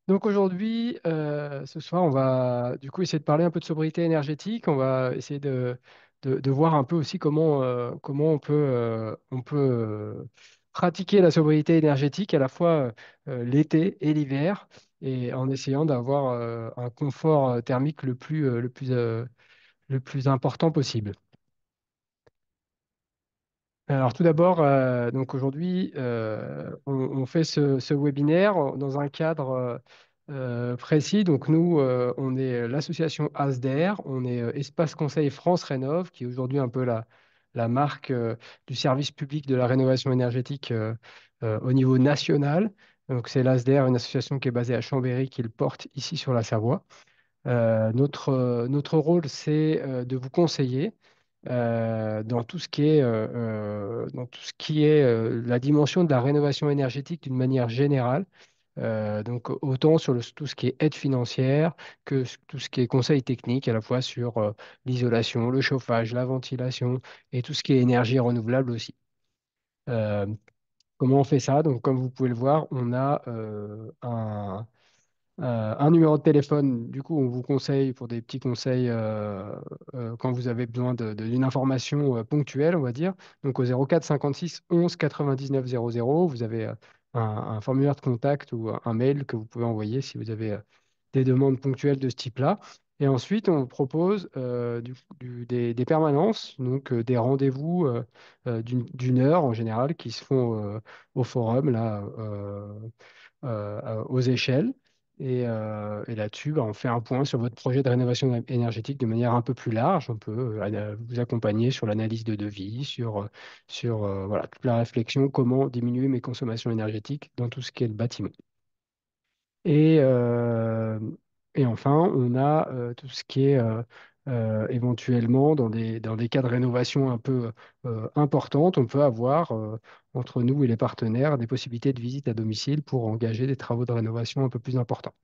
Donc aujourd'hui, ce soir, on va du coup essayer de parler un peu de sobriété énergétique. On va essayer de voir un peu aussi comment on peut pratiquer la sobriété énergétique à la fois l'été et l'hiver, et en essayant d'avoir un confort thermique le plus important possible. Alors tout d'abord, donc aujourd'hui, on fait ce webinaire dans un cadre précis. Donc nous, on est l'association ASDER, on est Espace Conseil France Rénov, qui est aujourd'hui un peu la marque du service public de la rénovation énergétique au niveau national. Donc c'est l'ASDER, une association qui est basée à Chambéry, qui le porte ici sur la Savoie. Notre rôle, c'est de vous conseiller dans tout ce qui est la dimension de la rénovation énergétique d'une manière générale. Donc, autant sur tout ce qui est aide financière que tout ce qui est conseil technique, à la fois sur l'isolation, le chauffage, la ventilation et tout ce qui est énergie renouvelable aussi. Euh, Comment on fait ça? Donc, comme vous pouvez le voir, on a un numéro de téléphone. Du coup, on vous conseille pour des petits conseils quand vous avez besoin d'une information ponctuelle, on va dire. Donc au 04 56 11 99 00, vous avez un formulaire de contact ou un mail que vous pouvez envoyer si vous avez des demandes ponctuelles de ce type-là. Et ensuite, on vous propose des permanences, donc des rendez-vous d'une heure en général qui se font au forum, là, aux échelles. Et là-dessus, bah, on fait un point sur votre projet de rénovation énergétique de manière un peu plus large. On peut vous accompagner sur l'analyse de devis, sur voilà, toute la réflexion, comment diminuer mes consommations énergétiques dans tout ce qui est le bâtiment. Et, euh, et enfin, on a tout ce qui est éventuellement dans des cas de rénovation un peu importantes, on peut avoir entre nous et les partenaires des possibilités de visite à domicile pour engager des travaux de rénovation un peu plus importants.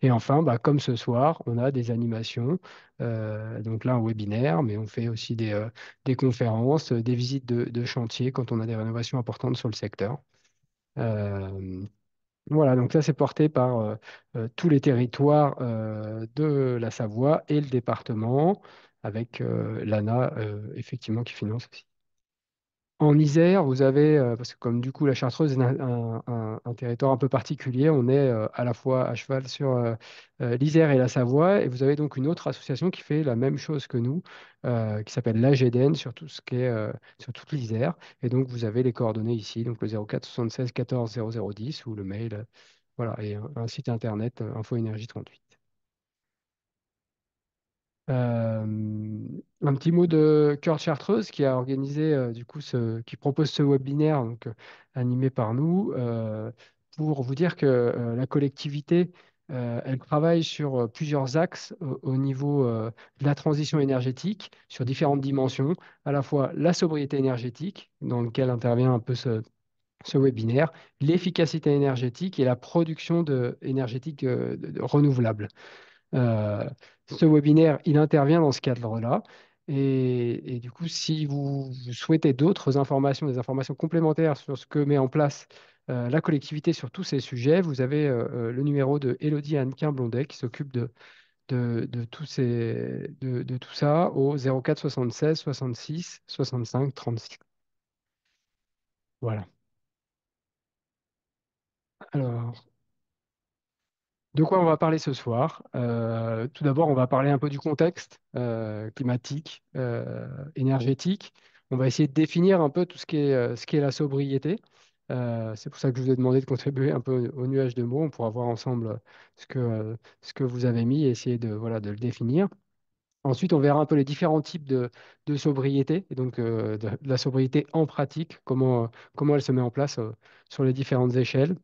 Et enfin, bah, comme ce soir, on a des animations, donc là un webinaire, mais on fait aussi des conférences, des visites de chantier quand on a des rénovations importantes sur le secteur. Euh, voilà, donc ça c'est porté par tous les territoires de la Savoie et le département, avec l'ANA effectivement qui finance aussi. En Isère, vous avez, parce que comme du coup la Chartreuse est un territoire un peu particulier, on est à la fois à cheval sur l'Isère et la Savoie, et vous avez donc une autre association qui fait la même chose que nous, qui s'appelle l'AGDN sur tout ce qui est sur toute l'Isère, et donc vous avez les coordonnées ici, donc le 04 76 14 0010 ou le mail, voilà, et un site internet Info Énergie 38. Euh, un petit mot de Cœur de Chartreuse qui a organisé du coup qui propose ce webinaire donc, animé par nous pour vous dire que la collectivité elle travaille sur plusieurs axes au niveau de la transition énergétique sur différentes dimensions, à la fois la sobriété énergétique dans lequel intervient un peu ce webinaire, l'efficacité énergétique et la production énergétique renouvelable. Euh, Ce webinaire, il intervient dans ce cadre-là. Et du coup, si vous souhaitez d'autres informations, des informations complémentaires sur ce que met en place la collectivité sur tous ces sujets, vous avez le numéro de Élodie Hannequin-Blondet qui s'occupe de tout ça au 04 76 66 65 36. Voilà. Alors, de quoi on va parler ce soir? Tout d'abord, on va parler un peu du contexte climatique, énergétique. On va essayer de définir un peu tout ce qui est la sobriété. C'est pour ça que je vous ai demandé de contribuer un peu au nuage de mots. On pourra voir ensemble ce que vous avez mis et essayer voilà, de le définir. Ensuite, on verra un peu les différents types de sobriété, et donc de la sobriété en pratique, comment elle se met en place sur les différentes échelles.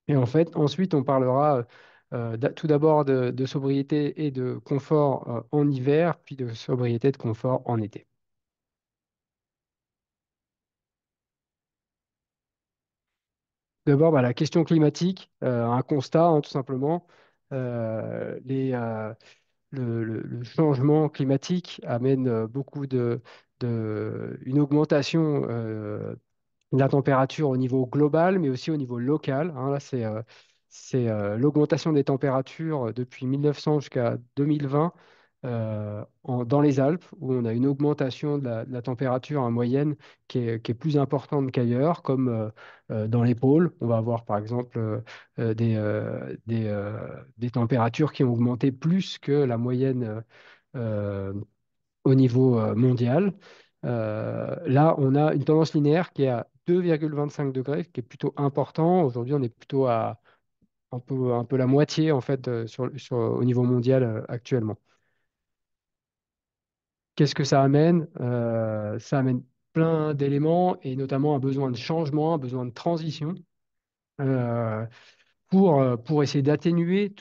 Et en fait, ensuite, on parlera tout d'abord de sobriété et de confort en hiver, puis de sobriété et de confort en été. D'abord, bah, la question climatique, un constat, hein, tout simplement. Le changement climatique amène beaucoup une augmentation de la température au niveau global, mais aussi au niveau local. Hein. Là, c'est l'augmentation des températures depuis 1900 jusqu'à 2020 dans les Alpes, où on a une augmentation de la température en moyenne qui est plus importante qu'ailleurs, comme dans les pôles. On va avoir par exemple des températures qui ont augmenté plus que la moyenne euh, au niveau mondial. Là, on a une tendance linéaire qui est à 2,25 degrés, qui est plutôt important. Aujourd'hui, on est plutôt à un peu la moitié en fait au niveau mondial actuellement. Qu'est-ce que ça amène? Ça amène plein d'éléments et notamment un besoin de changement, un besoin de transition euh, pour essayer d'atténuer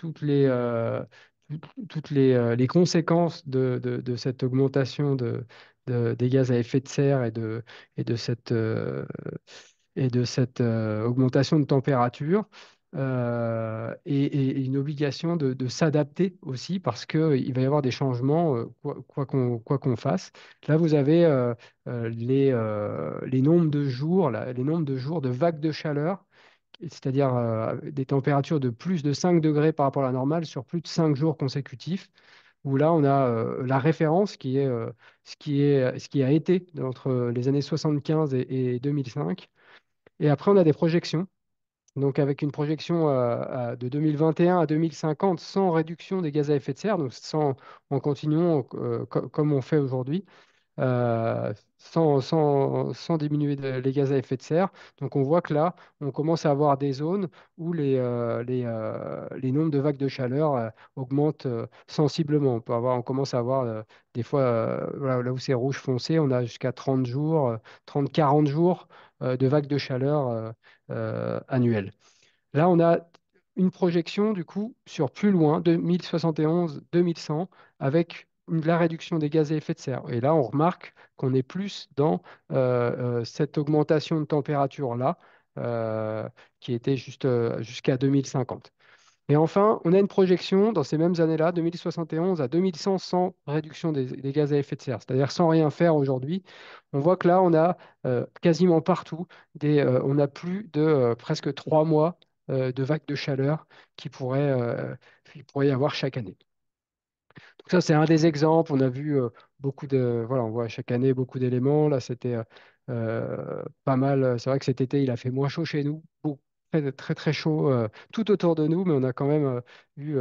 les conséquences de cette augmentation des gaz à effet de serre et de cette augmentation de température et une obligation de s'adapter aussi parce qu'il va y avoir des changements quoi qu'on fasse. Là, vous avez les nombres de jours, les nombres de jours de vagues de chaleur, c'est-à-dire des températures de plus de 5 degrés par rapport à la normale sur plus de 5 jours consécutifs, où là, on a la référence qui est, ce qui a été entre les années 75 et 2005. Et après, on a des projections. Donc, avec une projection de 2021 à 2050 sans réduction des gaz à effet de serre, donc en continuant comme on fait aujourd'hui, sans diminuer les gaz à effet de serre. Donc, on voit que là, on commence à avoir des zones où les nombres de vagues de chaleur augmentent sensiblement. On commence à avoir des fois, voilà, là où c'est rouge foncé, on a jusqu'à 30 jours, 30-40 jours de vagues de chaleur annuelles. Là, on a une projection, du coup, sur plus loin, 2071-2100, avec la réduction des gaz à effet de serre. Et là, on remarque qu'on est plus dans cette augmentation de température-là, euh, qui était jusqu'à 2050. Et enfin, on a une projection dans ces mêmes années-là, 2071 à 2100, sans réduction des gaz à effet de serre, c'est-à-dire sans rien faire aujourd'hui. On voit que là, on a quasiment partout on a plus de presque 3 mois de vagues de chaleur qui pourrait y avoir chaque année. Donc ça, c'est un des exemples. On a vu voilà, on voit chaque année beaucoup d'éléments. Là, c'était pas mal. C'est vrai que cet été, il a fait moins chaud chez nous, très, très, très chaud tout autour de nous, mais on a quand même eu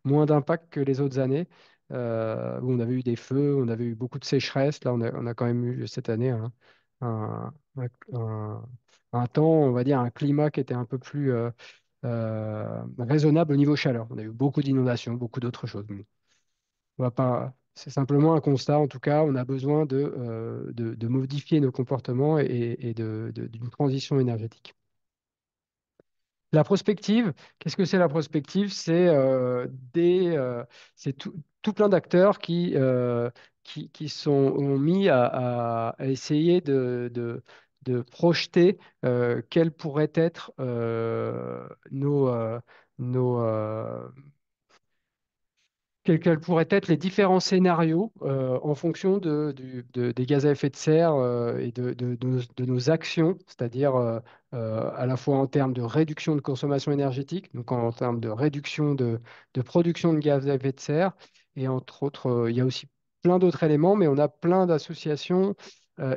moins d'impact que les autres années, où on avait eu des feux, on avait eu beaucoup de sécheresse. Là, on a quand même eu cette année un, un- un- un temps, on va dire, un climat qui était un peu plus raisonnable au niveau chaleur. On a eu beaucoup d'inondations, beaucoup d'autres choses. On va pas, c'est simplement un constat. En tout cas, on a besoin de modifier nos comportements et d'une transition énergétique. La prospective, qu'est-ce que c'est la prospective? C'est tout plein d'acteurs qui ont mis à essayer de projeter quels pourraient être nos, quels pourraient être les différents scénarios en fonction des gaz à effet de serre et de nos actions, c'est-à-dire à la fois en termes de réduction de consommation énergétique, donc en termes de réduction de production de gaz à effet de serre, et entre autres, il y a aussi plein d'autres éléments, mais on a plein d'associations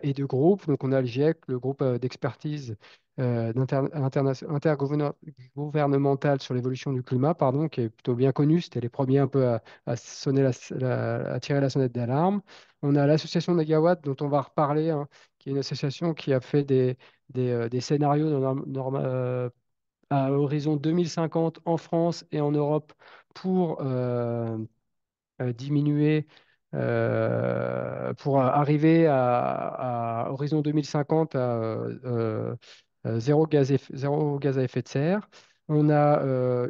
et de groupes. Donc on a le GIEC, le groupe d'expertise intergouvernemental sur l'évolution du climat, pardon, qui est plutôt bien connu. C'était les premiers un peu à sonner à tirer la sonnette d'alarme. On a l'association Negawatt, dont on va reparler, hein, qui est une association qui a fait des scénarios à horizon 2050 en France et en Europe pour diminuer, pour arriver à horizon 2050 à zéro gaz à effet de serre. On a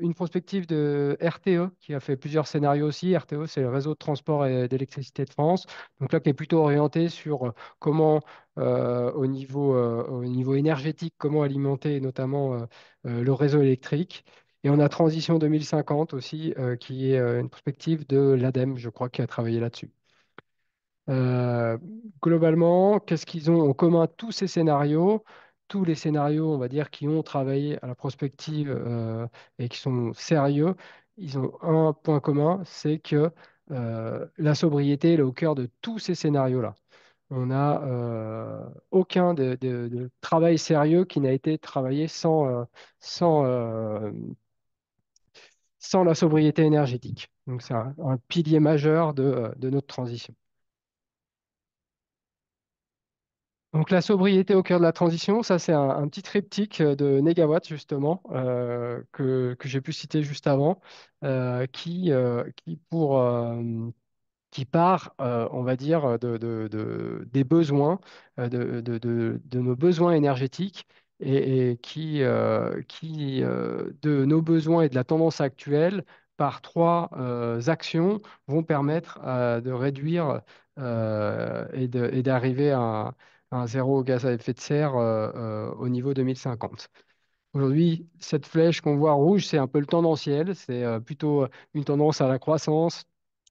une prospective de RTE qui a fait plusieurs scénarios aussi. RTE, c'est le réseau de transport et d'électricité de France. Donc là, qui est plutôt orienté sur comment, au niveau énergétique, comment alimenter notamment le réseau électrique. Et on a Transition 2050 aussi, qui est une perspective de l'ADEME, je crois, qui a travaillé là-dessus. Euh, Globalement, qu'est-ce qu'ils ont en commun tous ces scénarios? tous les scénarios, on va dire, qui ont travaillé à la prospective et qui sont sérieux, ils ont un point commun, c'est que la sobriété elle est au cœur de tous ces scénarios-là. On n'a aucun de travail sérieux qui n'a été travaillé sans, sans la sobriété énergétique. Donc, c'est un pilier majeur de notre transition. Donc, la sobriété au cœur de la transition, ça, c'est un petit triptyque de Négawatt, justement, que j'ai pu citer juste avant, qui part, on va dire, des besoins, de nos besoins énergétiques et de nos besoins et de la tendance actuelle, par trois actions, vont permettre de réduire et d'arriver à un zéro gaz à effet de serre au niveau 2050. Aujourd'hui, cette flèche qu'on voit rouge, c'est un peu le tendanciel, c'est plutôt une tendance à la croissance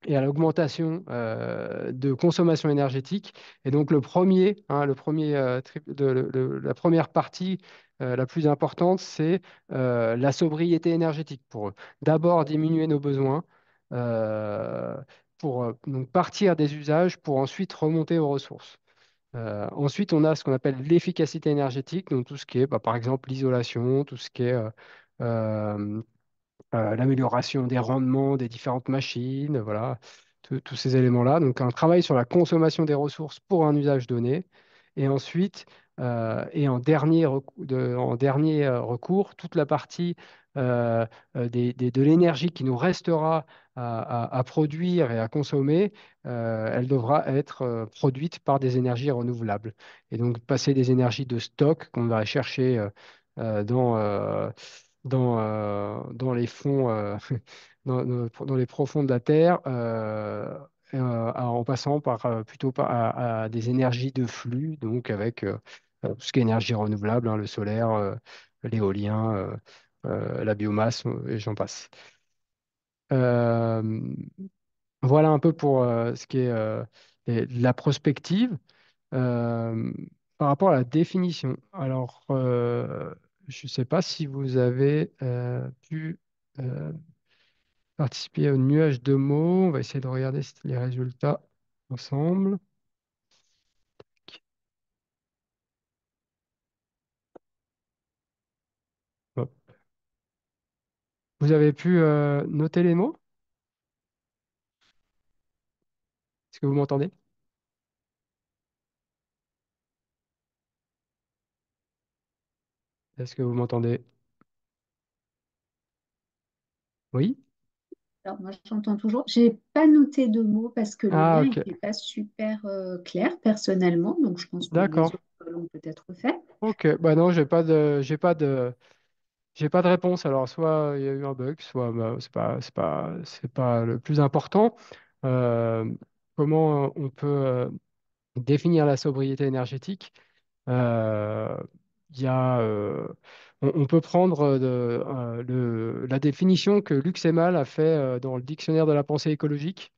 et à l'augmentation de consommation énergétique. Et donc le premier, hein, le premier, la première partie la plus importante, c'est la sobriété énergétique pour eux. D'abord diminuer nos besoins euh, pour donc partir des usages pour ensuite remonter aux ressources. Ensuite, on a ce qu'on appelle l'efficacité énergétique, donc tout ce qui est, bah, par exemple, l'isolation, tout ce qui est euh, l'amélioration des rendements des différentes machines, voilà, tous ces éléments-là. Donc, un travail sur la consommation des ressources pour un usage donné. Et ensuite, et en dernier recours, toute la partie de l'énergie qui nous restera à produire et à consommer, elle devra être produite par des énergies renouvelables. Et donc, passer des énergies de stock qu'on va chercher euh, dans, euh, dans les fonds, dans les profonds de la Terre, en passant plutôt à des énergies de flux, donc avec tout ce qui est énergie renouvelable, hein, le solaire, l'éolien, la biomasse, et j'en passe. Euh, voilà un peu pour ce qui est la prospective. Euh, Par rapport à la définition, alors je ne sais pas si vous avez pu euh, participer au nuage de mots. On va essayer de regarder les résultats ensemble. Hop. Vous avez pu noter les mots? Est-ce que vous m'entendez? Est-ce que vous m'entendez? Oui? Alors, moi, j'entends toujours. J'ai pas noté de mots parce que le Ah, mien ok. n'était pas super clair personnellement. Donc, je pense que les D'accord. autres l'ont peut-être fait. Ok. Bah non, j'ai pas de réponse. Alors, soit il y a eu un bug, soit bah, c'est pas le plus important. Euh, Comment on peut définir la sobriété énergétique? Euh, il y a, on peut prendre la définition que Lux Emal a fait dans le dictionnaire de la pensée écologique,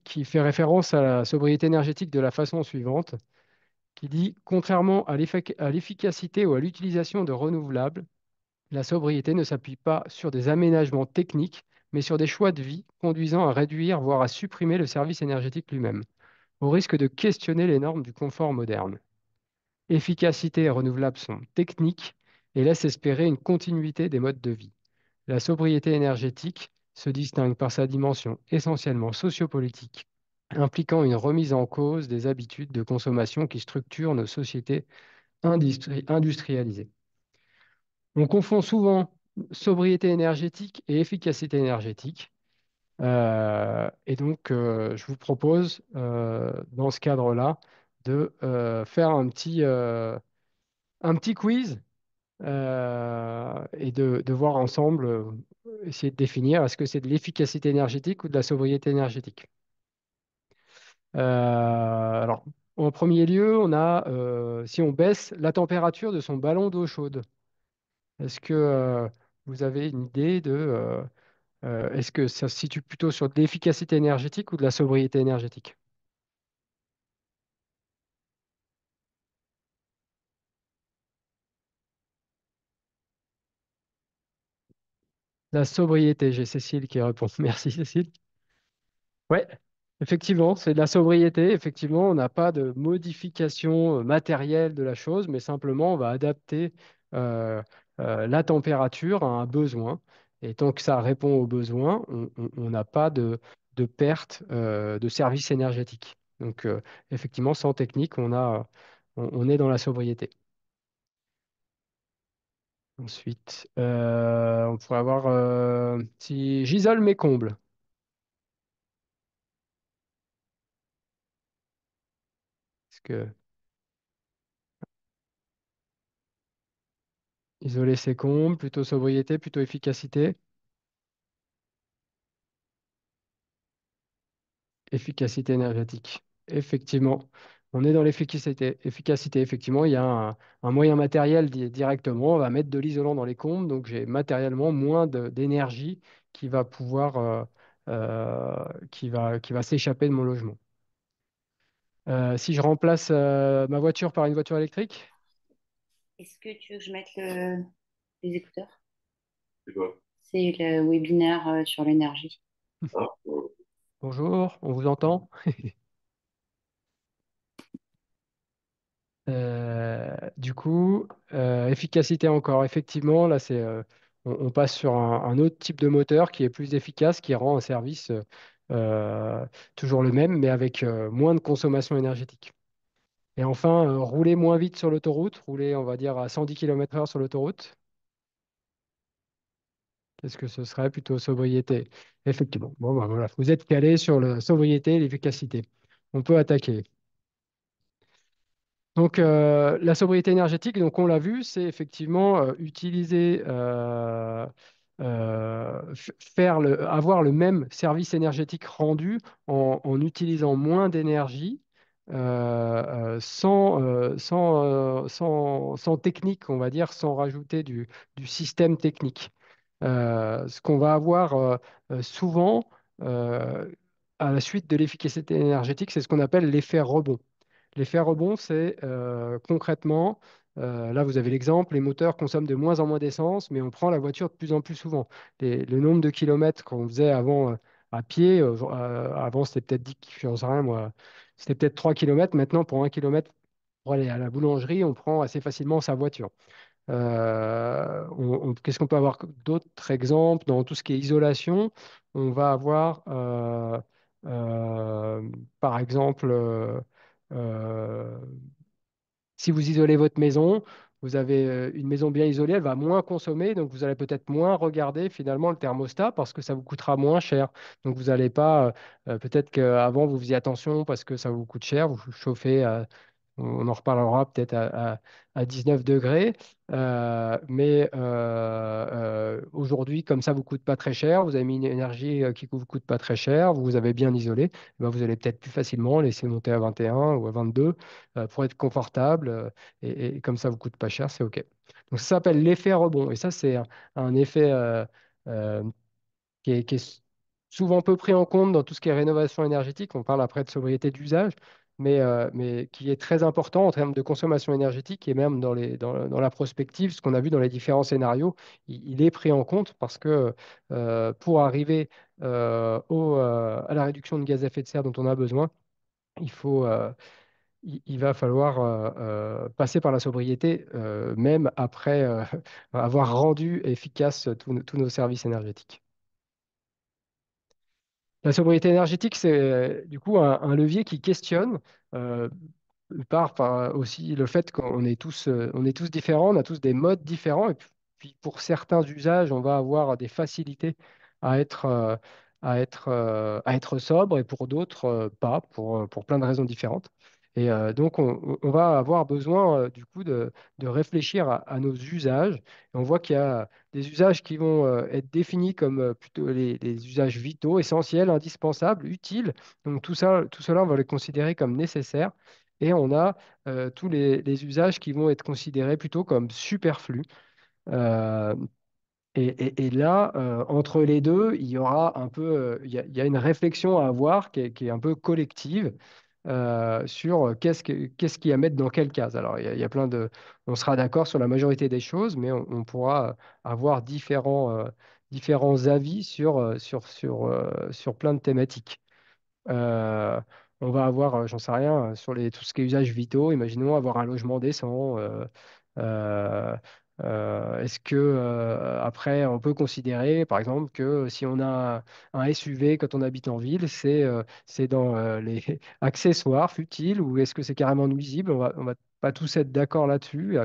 qui fait référence à la sobriété énergétique de la façon suivante, qui dit, contrairement à l'efficacité ou à l'utilisation de renouvelables, la sobriété ne s'appuie pas sur des aménagements techniques, mais sur des choix de vie conduisant à réduire, voire à supprimer le service énergétique lui-même, au risque de questionner les normes du confort moderne. Efficacité et renouvelables sont techniques et laissent espérer une continuité des modes de vie. La sobriété énergétique se distingue par sa dimension essentiellement sociopolitique, impliquant une remise en cause des habitudes de consommation qui structurent nos sociétés industrialisées. On confond souvent sobriété énergétique et efficacité énergétique. Et donc, je vous propose, dans ce cadre-là, de faire un petit quiz et de voir ensemble, essayer de définir est-ce que c'est de l'efficacité énergétique ou de la sobriété énergétique. Alors, en premier lieu, on a si on baisse la température de son ballon d'eau chaude, est-ce que vous avez une idée est-ce que ça se situe plutôt sur de l'efficacité énergétique ou de la sobriété énergétique? La sobriété, j'ai Cécile qui répond. Merci Cécile. Ouais, effectivement, c'est de la sobriété. Effectivement, on n'a pas de modification matérielle de la chose, mais simplement on va adapter euh, la température à un besoin. Et tant que ça répond aux besoins, on n'a pas de perte de service énergétique. Donc, effectivement, sans technique, on est dans la sobriété. Ensuite, on pourrait avoir si j'isole mes combles. Est-ce que isoler ses combles, plutôt sobriété, plutôt efficacité? Efficacité énergétique. Effectivement, on est dans l'efficacité. Efficacité, effectivement, il y a un moyen matériel directement. On va mettre de l'isolant dans les combles, donc j'ai matériellement moins d'énergie qui va pouvoir, qui va s'échapper de mon logement. Si je remplace ma voiture par une voiture électrique, Est-ce que tu veux que je mette les écouteurs? C'est le webinaire sur l'énergie. bonjour, on vous entend. Du coup, efficacité encore. Effectivement, là, on passe sur un autre type de moteur qui est plus efficace, qui rend un service euh, toujours le même, mais avec moins de consommation énergétique. Et enfin, rouler moins vite sur l'autoroute, rouler, on va dire, à 110 km/h sur l'autoroute. Qu'est-ce que ce serait plutôt sobriété? Effectivement. Bon, bah, voilà. Vous êtes calé sur la sobriété et l'efficacité. On peut attaquer. Donc, la sobriété énergétique, donc on l'a vu, c'est effectivement utiliser, avoir le même service énergétique rendu en utilisant moins d'énergie, sans technique, on va dire, sans rajouter du système technique. Ce qu'on va avoir souvent euh, à la suite de l'efficacité énergétique, c'est ce qu'on appelle l'effet rebond. L'effet rebond, c'est concrètement, là vous avez l'exemple, les moteurs consomment de moins en moins d'essence, mais on prend la voiture de plus en plus souvent. Le nombre de kilomètres qu'on faisait avant à pied, avant c'était peut-être 10, je sais rien moi, c'était peut-être 3 kilomètres. Maintenant, pour 1 kilomètre, pour aller à la boulangerie, on prend assez facilement sa voiture. Qu'est-ce qu'on peut avoir d'autres exemples dans tout ce qui est isolation? On va avoir, euh, par exemple, euh, si vous isolez votre maison, vous avez une maison bien isolée, elle va moins consommer, donc vous allez peut-être moins regarder finalement le thermostat parce que ça vous coûtera moins cher. Donc vous n'allez pas, peut-être qu'avant vous faisiez attention parce que ça vous coûte cher, vous chauffez on en reparlera peut-être à 19 degrés. Mais aujourd'hui, comme ça vous coûte pas très cher, vous avez mis une énergie qui vous coûte pas très cher, vous avez bien isolé, eh ben, vous allez peut-être plus facilement laisser monter à 21 ou à 22 pour être confortable. Et comme ça vous coûte pas cher, c'est OK. Donc ça s'appelle l'effet rebond. Et ça, c'est un effet euh, qui est souvent peu pris en compte dans tout ce qui est rénovation énergétique. On parle après de sobriété d'usage, mais qui est très important en termes de consommation énergétique et même dans la prospective, ce qu'on a vu dans les différents scénarios, il est pris en compte parce que pour arriver à la réduction de gaz à effet de serre dont on a besoin, il faut, il va falloir passer par la sobriété, même après avoir rendu efficaces tous nos services énergétiques. La sobriété énergétique, c'est du coup un levier qui questionne euh, par aussi le fait on est tous différents, on a tous des modes différents, et puis pour certains usages, on va avoir des facilités à être, à être sobre, et pour d'autres, pas, pour plein de raisons différentes. Et donc, on va avoir besoin du coup de réfléchir à nos usages. Et on voit qu'il y a des usages qui vont être définis comme plutôt les usages vitaux, essentiels, indispensables, utiles. Donc tout cela, on va les considérer comme nécessaires. Et on a tous les usages qui vont être considérés plutôt comme superflus. Euh, et là, entre les deux, il y aura un peu, il y a une réflexion à avoir qui est un peu collective sur qu'est-ce qui à mettre dans quelle case. Alors, il y a on sera d'accord sur la majorité des choses, mais on pourra avoir différents avis sur plein de thématiques. Euh, on va avoir, j'en sais rien, sur tout ce qui est usages vitaux, imaginons avoir un logement décent. Euh, Est-ce que après on peut considérer, par exemple, que si on a un SUV quand on habite en ville, c'est dans les accessoires futiles ou est-ce que c'est carrément nuisible? On va pas tous être d'accord là-dessus.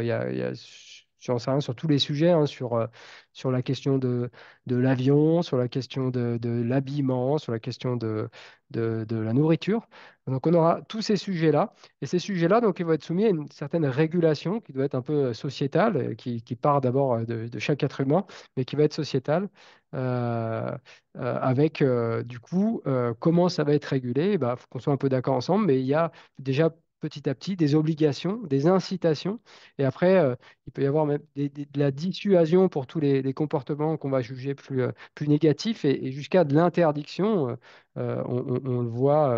J'en sais rien sur tous les sujets, hein, sur la question de l'avion, sur la question de l'habillement, sur la question de la nourriture. Donc on aura tous ces sujets-là. Et ces sujets-là, donc, ils vont être soumis à une certaine régulation qui doit être un peu sociétale, qui part d'abord de chaque être humain, mais qui va être sociétale, euh, avec du coup, comment ça va être régulé. Il faut qu'on soit un peu d'accord ensemble, mais il y a déjà petit à petit des obligations, des incitations, et après, il peut y avoir même de la dissuasion pour tous les comportements qu'on va juger plus négatifs, et jusqu'à de l'interdiction. On le voit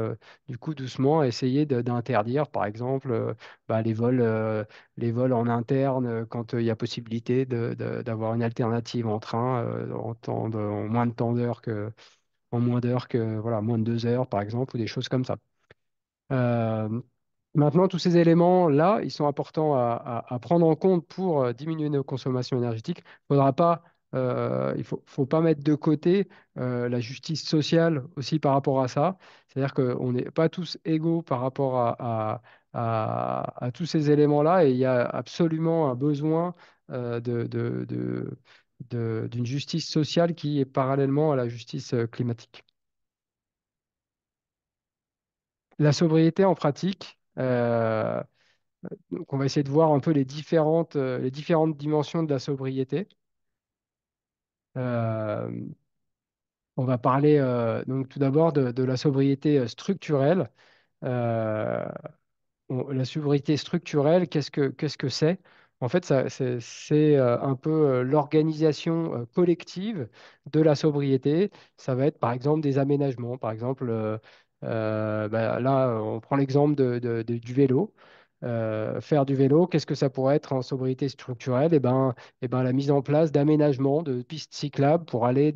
du coup doucement essayer d'interdire, par exemple, les vols en interne quand il y a possibilité d'avoir une alternative en train en moins de temps d'heure en moins d'heures que voilà, moins de 2 heures, par exemple, ou des choses comme ça. Euh, Maintenant, tous ces éléments-là, ils sont importants à prendre en compte pour diminuer nos consommations énergétiques. Faudra pas, faut pas mettre de côté la justice sociale aussi par rapport à ça. C'est-à-dire qu'on n'est pas tous égaux par rapport à tous ces éléments-là et il y a absolument un besoin d'une justice sociale qui est parallèlement à la justice climatique. La sobriété en pratique. Donc, on va essayer de voir un peu les différentes dimensions de la sobriété. Euh, on va parler donc tout d'abord de la sobriété structurelle. Euh, la sobriété structurelle, qu'est-ce que c'est? En fait, c'est un peu l'organisation collective de la sobriété. Ça va être par exemple des aménagements. Par exemple, là, on prend l'exemple du vélo. Faire du vélo, qu'est-ce que ça pourrait être en sobriété structurelle? La mise en place d'aménagements, de pistes cyclables pour aller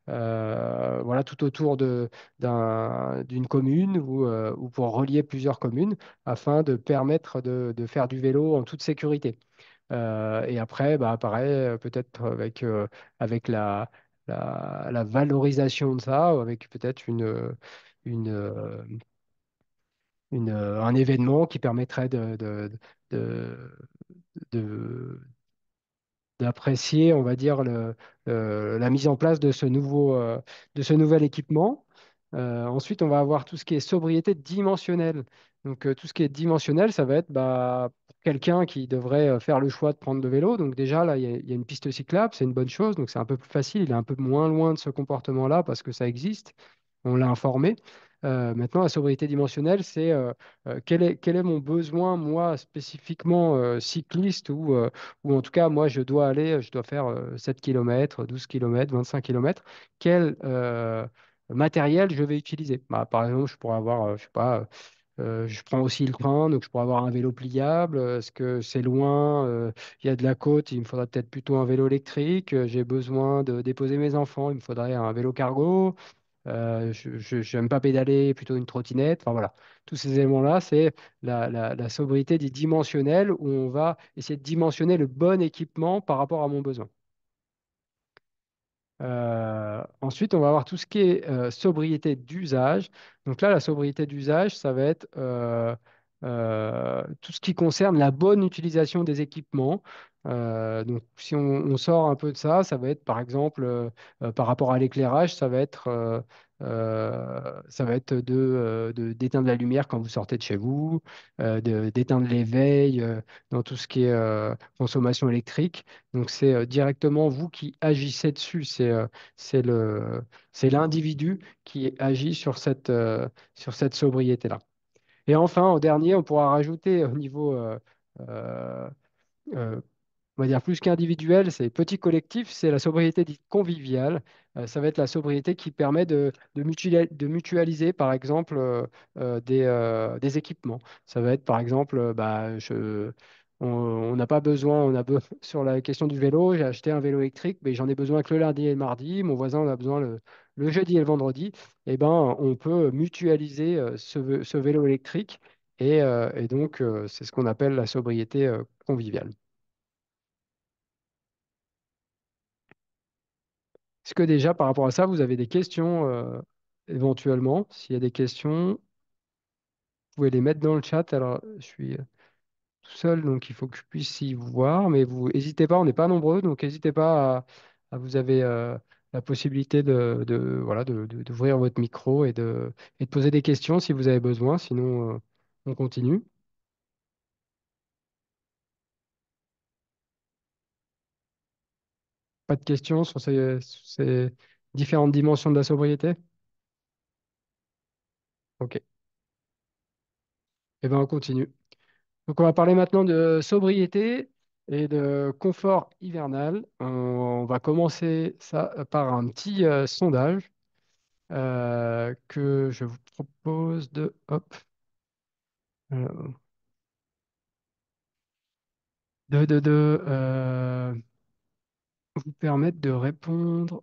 voilà, tout autour d'une commune ou pour relier plusieurs communes afin de permettre de faire du vélo en toute sécurité. Et après, pareil, peut-être avec la valorisation de ça, ou avec peut-être une, euh, un événement qui permettrait de, de- d'apprécier, on va dire, la mise en place de ce nouvel équipement. Ensuite, on va avoir tout ce qui est sobriété dimensionnelle. Donc, tout ce qui est dimensionnel, ça va être pour quelqu'un qui devrait faire le choix de prendre le vélo. Donc, déjà, là, il y a une piste cyclable, c'est une bonne chose. Donc, c'est un peu plus facile. Il est un peu moins loin de ce comportement-là parce que ça existe. On l'a informé. Maintenant, la sobriété dimensionnelle, c'est quel est mon besoin, moi, spécifiquement cycliste, ou en tout cas, moi, je dois faire 7 km, 12 km, 25 km. Quel matériel je vais utiliser? Par exemple, je pourrais avoir, je sais pas, je prends aussi le train, donc je pourrais avoir un vélo pliable. Est-ce que c'est loin? Il y a de la côte, il me faudra peut-être plutôt un vélo électrique. J'ai besoin de déposer mes enfants, il me faudrait un vélo cargo. Je n'aime pas pédaler, plutôt une trottinette. Enfin voilà, tous ces éléments-là, c'est la sobriété dit dimensionnelle où on va essayer de dimensionner le bon équipement par rapport à mon besoin. Ensuite, on va avoir tout ce qui est sobriété d'usage. Donc là, la sobriété d'usage, ça va être tout ce qui concerne la bonne utilisation des équipements. Donc, si on sort un peu de ça, ça va être par exemple par rapport à l'éclairage, ça va être d'éteindre la lumière quand vous sortez de chez vous, d'éteindre les veilles dans tout ce qui est consommation électrique. Donc, c'est directement vous qui agissez dessus. C'est le, c'est l'individu qui agit sur cette sobriété-là. Et enfin, en dernier, on pourra rajouter au niveau, euh, euh, on va dire plus qu'individuel, c'est petit collectif, c'est la sobriété dite conviviale. Ça va être la sobriété qui permet de mutualiser, par exemple, des équipements. Ça va être, par exemple, On n'a pas besoin, sur la question du vélo, j'ai acheté un vélo électrique, mais j'en ai besoin que le lundi et le mardi. Mon voisin en a besoin le jeudi et le vendredi. Eh ben, on peut mutualiser ce vélo électrique et donc c'est ce qu'on appelle la sobriété conviviale. Est-ce que déjà par rapport à ça, vous avez des questions éventuellement? S'il y a des questions, vous pouvez les mettre dans le chat. Alors, je suis tout seul, donc il faut que je puisse y voir. Mais vous n'hésitez pas, on n'est pas nombreux, donc n'hésitez pas vous avez la possibilité voilà, d'ouvrir votre micro et de poser des questions si vous avez besoin. Sinon, on continue. Pas de questions sur ces différentes dimensions de la sobriété? Ok. Eh bien, on continue. Donc, on va parler maintenant de sobriété et de confort hivernal. On va commencer ça par un petit sondage que je vous propose euh, de vous permettre de répondre.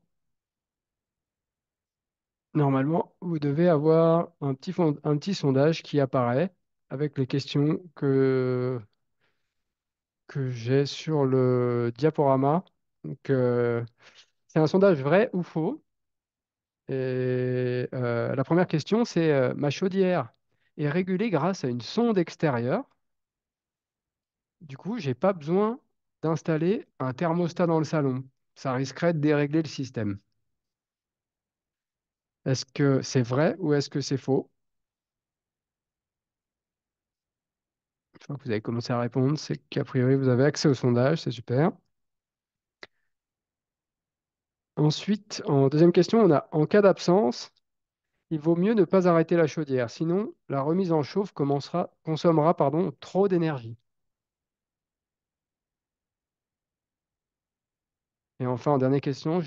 Normalement, vous devez avoir un petit sondage qui apparaît avec les questions que j'ai sur le diaporama. Donc, c'est un sondage vrai ou faux. Et la première question, c'est ma chaudière est régulée grâce à une sonde extérieure. Du coup, j'ai pas besoin d'installer un thermostat dans le salon. Ça risquerait de dérégler le système. Est-ce que c'est vrai ou est-ce que c'est faux? Je crois que vous avez commencé à répondre. C'est qu'a priori, vous avez accès au sondage. C'est super. Ensuite, en deuxième question, on a en cas d'absence, il vaut mieux ne pas arrêter la chaudière. Sinon, la remise en chauffe consommera, pardon, trop d'énergie. Et enfin, en dernière question,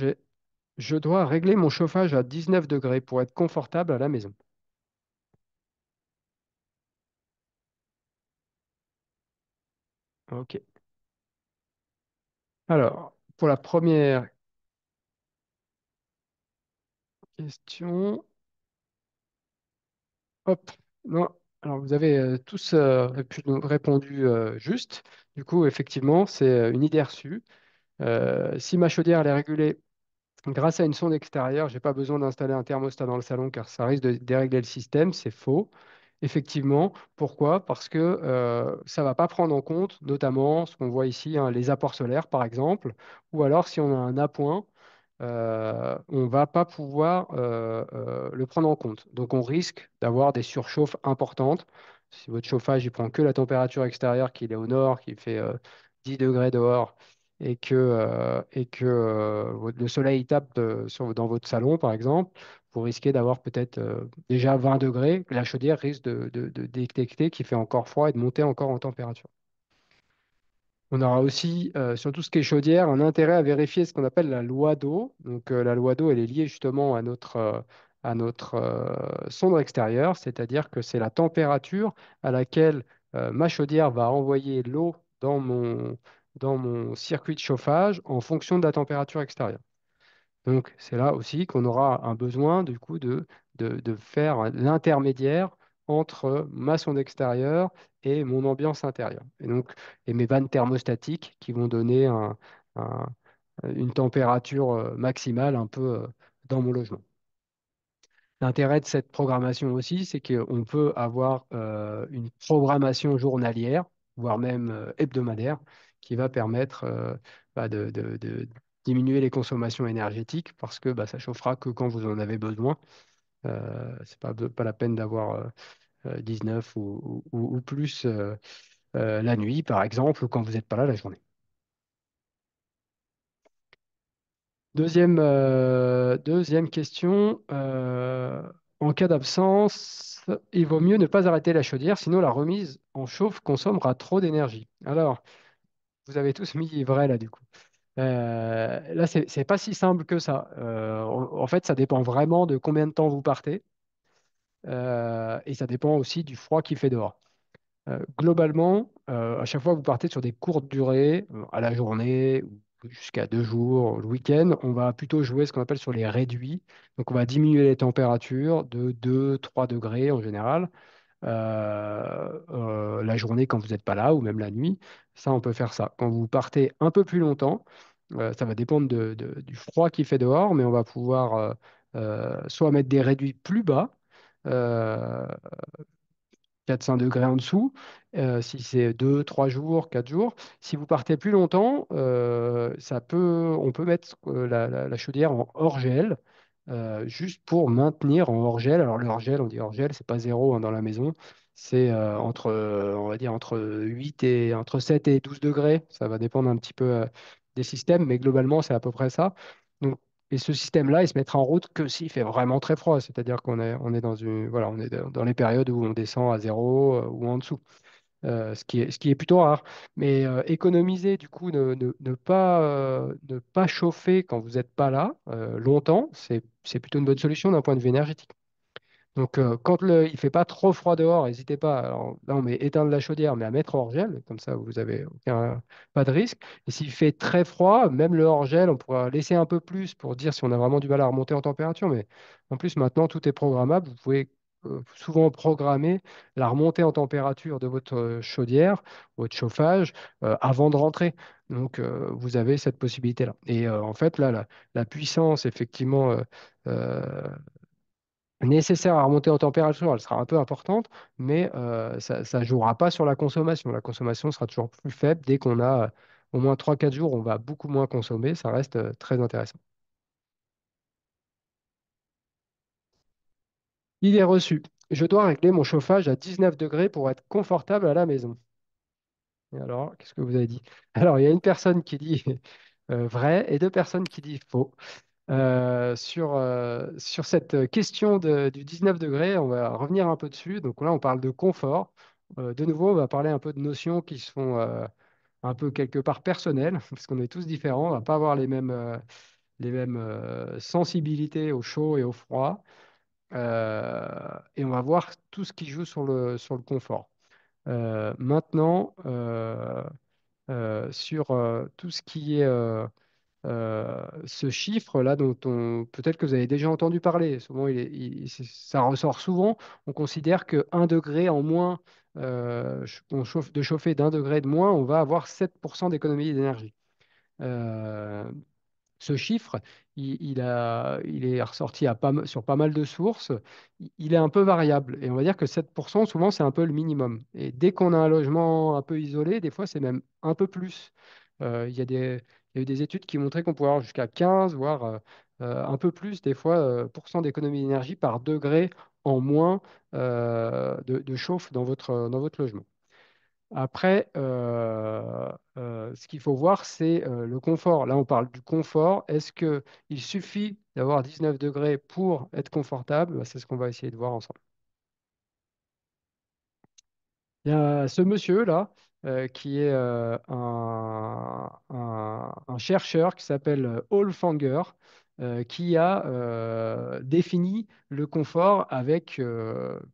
je dois régler mon chauffage à 19 degrés pour être confortable à la maison. OK. Alors, pour la première question, hop, non. Alors, vous avez tous répondu juste. Du coup, effectivement, c'est une idée reçue. Si ma chaudière elle est régulée grâce à une sonde extérieure, je n'ai pas besoin d'installer un thermostat dans le salon car ça risque de dérégler le système. C'est faux. Effectivement. Pourquoi? Parce que ça ne va pas prendre en compte notamment ce qu'on voit ici, hein, les apports solaires par exemple, ou alors si on a un appoint, on ne va pas pouvoir le prendre en compte. Donc on risque d'avoir des surchauffes importantes. Si votre chauffage il prend que la température extérieure, qu'il est au nord, qu'il fait 10 degrés dehors, et que le soleil tape dans votre salon, par exemple, vous risquez d'avoir peut-être déjà 20 degrés. La chaudière risque de détecter qu'il fait encore froid et de monter encore en température. On aura aussi, sur tout ce qui est chaudière, un intérêt à vérifier ce qu'on appelle la loi d'eau. Donc, la loi d'eau, elle est liée justement à notre sonde extérieure, c'est-à-dire que c'est la température à laquelle ma chaudière va envoyer l'eau dans mon circuit de chauffage en fonction de la température extérieure. Donc, c'est là aussi qu'on aura un besoin, du coup, de faire l'intermédiaire entre ma sonde extérieure et mon ambiance intérieure. Et mes vannes thermostatiques qui vont donner un- une température maximale un peu dans mon logement. L'intérêt de cette programmation aussi, c'est qu'on peut avoir une programmation journalière, voire même hebdomadaire, qui va permettre de diminuer les consommations énergétiques parce que ça chauffera que quand vous en avez besoin. C'est pas la peine d'avoir 19 ou plus la nuit, par exemple, ou quand vous n'êtes pas là la journée. Deuxième question. En cas d'absence, il vaut mieux ne pas arrêter la chaudière, sinon la remise en chauffe consommera trop d'énergie. Alors, vous avez tous mis vrai là, du coup. Là, c'est pas si simple que ça. En fait, ça dépend vraiment de combien de temps vous partez et ça dépend aussi du froid qu'il fait dehors. Globalement, à chaque fois que vous partez sur des courtes durées, à la journée, ou jusqu'à 2 jours, le week-end, on va plutôt jouer ce qu'on appelle sur les réduits. Donc, on va diminuer les températures de 2, 3 degrés en général. La journée quand vous n'êtes pas là, ou même la nuit, ça, on peut faire ça. Quand vous partez un peu plus longtemps, ça va dépendre du froid qu'il fait dehors, mais on va pouvoir soit mettre des réduits plus bas, euh, 4, 5 degrés en dessous, si c'est 2, 3 jours, 4 jours. Si vous partez plus longtemps, on peut mettre la chaudière en hors-gel, juste pour maintenir en hors-gel. Alors le hors-gel, on dit hors-gel, c'est pas zéro hein, dans la maison. C'est on va dire entre 7 et 12 degrés. Ça va dépendre un petit peu des systèmes, mais globalement, c'est à peu près ça. Donc, et ce système-là, il se mettra en route que s'il fait vraiment très froid, c'est-à-dire on est voilà, on est dans les périodes où on descend à zéro ou en dessous, ce qui est plutôt rare. Mais économiser, du coup, ne pas chauffer quand vous n'êtes pas là longtemps, c'est plutôt une bonne solution d'un point de vue énergétique. Donc, quand il fait pas trop froid dehors, n'hésitez pas. Alors, là, on met éteindre la chaudière, mais à mettre hors gel, comme ça, vous avez pas de risque. Et s'il fait très froid, même le hors gel, on pourra laisser un peu plus pour dire si on a vraiment du mal à remonter en température. Mais en plus, maintenant, tout est programmable. Vous pouvez souvent programmer la remontée en température de votre chaudière, votre chauffage, avant de rentrer. Donc, vous avez cette possibilité-là. Et en fait, là, la puissance, effectivement, euh, nécessaire à remonter en température, elle sera un peu importante, mais ça ne jouera pas sur la consommation. La consommation sera toujours plus faible. Dès qu'on a au moins 3, 4 jours, on va beaucoup moins consommer. Ça reste très intéressant. Il est reçu. Je dois régler mon chauffage à 19 degrés pour être confortable à la maison. Et alors, qu'est-ce que vous avez dit? Alors, il y a une personne qui dit vrai et deux personnes qui disent faux. Sur cette question du 19 degrés, on va revenir un peu dessus. Donc là, on parle de confort. De nouveau, on va parler un peu de notions qui sont un peu quelque part personnelles, parce qu'on est tous différents. On va pas avoir les mêmes sensibilités au chaud et au froid. Et on va voir tout ce qui joue sur le confort. Maintenant, sur tout ce qui est ce chiffre-là dont peut-être que vous avez déjà entendu parler. Souvent, ça ressort souvent. On considère que 1 degré en moins, de chauffer d'1 degré de moins, on va avoir 7% d'économie d'énergie. Euh, Ce chiffre, il est ressorti sur pas mal de sources. Il est un peu variable. Et on va dire que 7%, souvent, c'est un peu le minimum. Et dès qu'on a un logement un peu isolé, des fois, c'est même un peu plus. Il y a eu des études qui montraient qu'on pouvait avoir jusqu'à 15, voire un peu plus, des fois, pourcent d'économie d'énergie par degré en moins de chauffe dans votre logement. Après, ce qu'il faut voir, c'est le confort. Là, on parle du confort. Est-ce qu'il suffit d'avoir 19 degrés pour être confortable? Bah, c'est ce qu'on va essayer de voir ensemble. Il y a ce monsieur-là qui est un chercheur qui s'appelle Olfanger, qui a défini le confort avec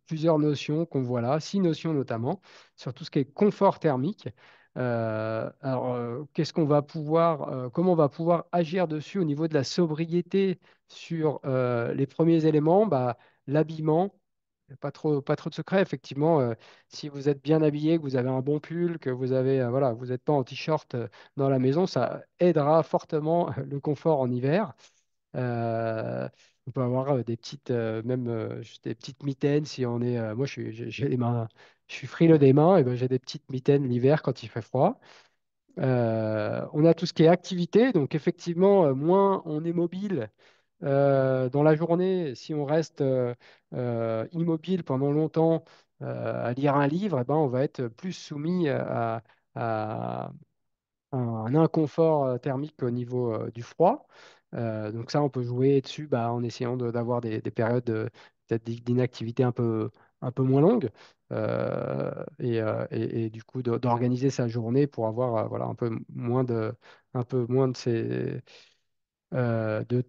plusieurs notions qu'on voit là, 6 notions notamment, sur tout ce qui est confort thermique. Qu'est-ce qu'on va pouvoir, comment on va pouvoir agir dessus au niveau de la sobriété sur les premiers éléments? Bah, l'habillement. Pas trop de secret, effectivement. Si vous êtes bien habillé, que vous avez un bon pull, que vous avez, voilà, vous n'êtes pas en t-shirt dans la maison, ça aidera fortement le confort en hiver. On peut avoir juste des petites mitaines si on est. Moi, j'ai les mains, je suis frileux des mains, et ben, j'ai des petites mitaines l'hiver quand il fait froid. On a tout ce qui est activité, donc effectivement, moins on est mobile dans la journée, si on reste immobile pendant longtemps à lire un livre, eh ben, on va être plus soumis à un inconfort thermique au niveau du froid. Donc ça, on peut jouer dessus bah, en essayant d'avoir des périodes peut-être d'inactivité un peu moins longues et du coup d'organiser sa journée pour avoir voilà, un peu moins de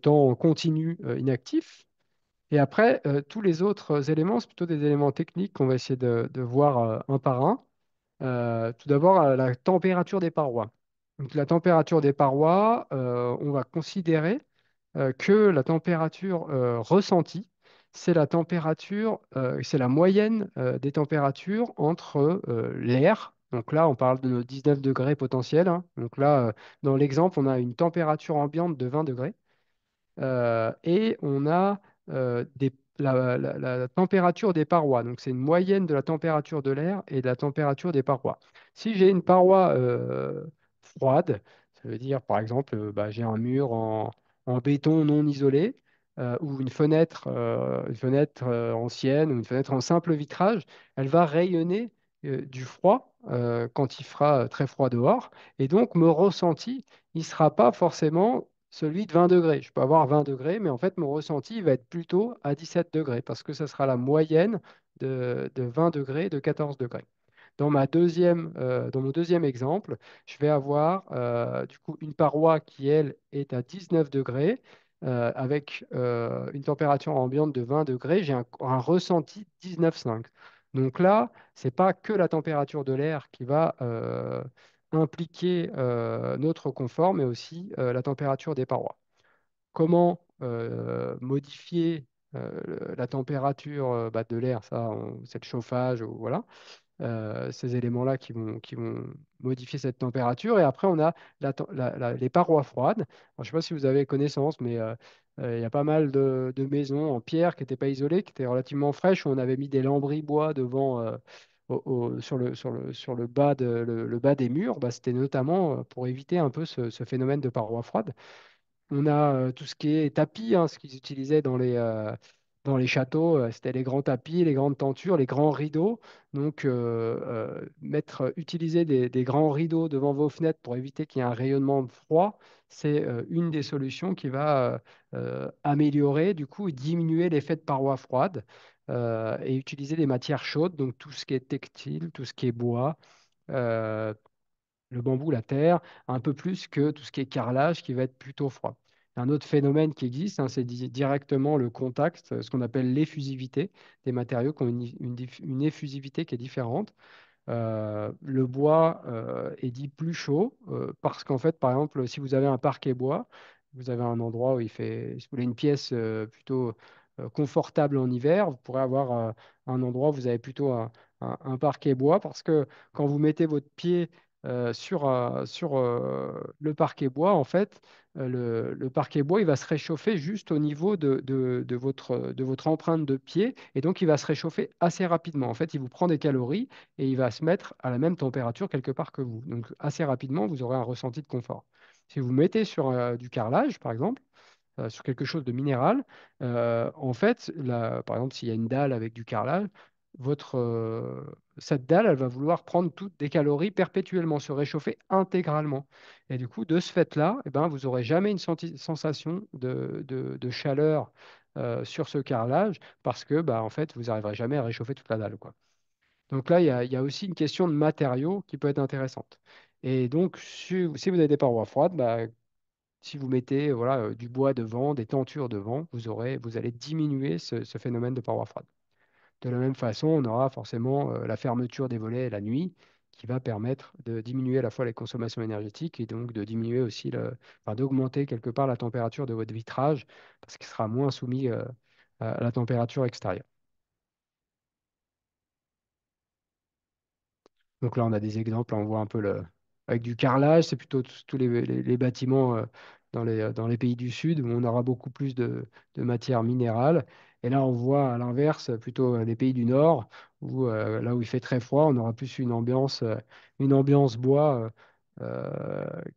temps continu inactif. Et après, tous les autres éléments, c'est plutôt des éléments techniques qu'on va essayer de voir un par un. Tout d'abord, la température des parois. Donc, la température des parois, on va considérer que la température ressentie, c'est la température, c'est la moyenne des températures entre l'air. Donc là, on parle de nos 19 degrés potentiels, hein. Donc là, dans l'exemple, on a une température ambiante de 20 degrés. Et on a la température des parois. Donc, c'est une moyenne de la température de l'air et de la température des parois. Si j'ai une paroi froide, ça veut dire, par exemple, bah, j'ai un mur en béton non isolé ou une fenêtre ancienne ou une fenêtre en simple vitrage, elle va rayonner du froid quand il fera très froid dehors. Et donc, mon ressenti, il ne sera pas forcément celui de 20 degrés. Je peux avoir 20 degrés, mais en fait, mon ressenti va être plutôt à 17 degrés parce que ça sera la moyenne de 20 degrés et de 14 degrés. Dans mon deuxième exemple, je vais avoir du coup une paroi qui, elle, est à 19 degrés avec une température ambiante de 20 degrés. J'ai un ressenti 19,5. Donc là, c'est pas que la température de l'air qui va impliquer notre confort, mais aussi la température des parois. Comment modifier la température bah, de l'air? Ça, c'est le chauffage, ou voilà ces éléments-là qui vont modifier cette température. Et après, on a les parois froides. Alors, je ne sais pas si vous avez connaissance, mais il y a pas mal de maisons en pierre qui n'étaient pas isolées, qui étaient relativement fraîches, où on avait mis des lambris bois devant, sur le bas, le bas des murs. Bah, c'était notamment pour éviter un peu ce phénomène de parois froides. On a tout ce qui est tapis, hein, ce qu'ils utilisaient dans les châteaux. C'était les grands tapis, les grandes tentures, les grands rideaux. Donc, utiliser des grands rideaux devant vos fenêtres pour éviter qu'il y ait un rayonnement de froid, c'est une des solutions qui va améliorer, du coup, et diminuer l'effet de parois froides et utiliser des matières chaudes, donc tout ce qui est textile, tout ce qui est bois. euh, le bambou, la terre, un peu plus que tout ce qui est carrelage qui va être plutôt froid. Un autre phénomène qui existe, hein, c'est directement le contact, ce qu'on appelle l'effusivité des matériaux qui ont une effusivité qui est différente. Le bois est dit plus chaud parce qu'en fait, par exemple, si vous avez un parquet bois, vous avez un endroit où il fait, si vous voulez une pièce plutôt confortable en hiver, vous pourrez avoir un endroit où vous avez plutôt un parquet bois parce que quand vous mettez votre pied sur le parquet bois, en fait, le parquet bois, il va se réchauffer juste au niveau de votre empreinte de pied et donc il va se réchauffer assez rapidement. En fait, il vous prend des calories et il va se mettre à la même température quelque part que vous. Donc assez rapidement, vous aurez un ressenti de confort. Si vous mettez sur du carrelage, par exemple, sur quelque chose de minéral, en fait, par exemple, s'il y a une dalle avec du carrelage, cette dalle, elle va vouloir prendre toutes des calories perpétuellement, se réchauffer intégralement. Et du coup, de ce fait-là, eh ben, vous n'aurez jamais une sensation de chaleur sur ce carrelage parce que bah, en fait, vous n'arriverez jamais à réchauffer toute la dalle, quoi. Donc là, il y a aussi une question de matériaux qui peut être intéressante. Et donc, si vous avez des parois froides, bah, si vous mettez voilà, du bois devant, des tentures devant, vous allez diminuer ce phénomène de parois froides. De la même façon, on aura forcément la fermeture des volets la nuit qui va permettre de diminuer à la fois les consommations énergétiques et donc de diminuer aussi enfin, d'augmenter quelque part la température de votre vitrage parce qu'il sera moins soumis à la température extérieure. Donc là, on a des exemples, on voit un peu avec du carrelage, c'est plutôt tous les bâtiments dans les pays du Sud où on aura beaucoup plus de matières minérales. Et là, on voit à l'inverse plutôt les pays du Nord où là où il fait très froid, on aura plus une ambiance bois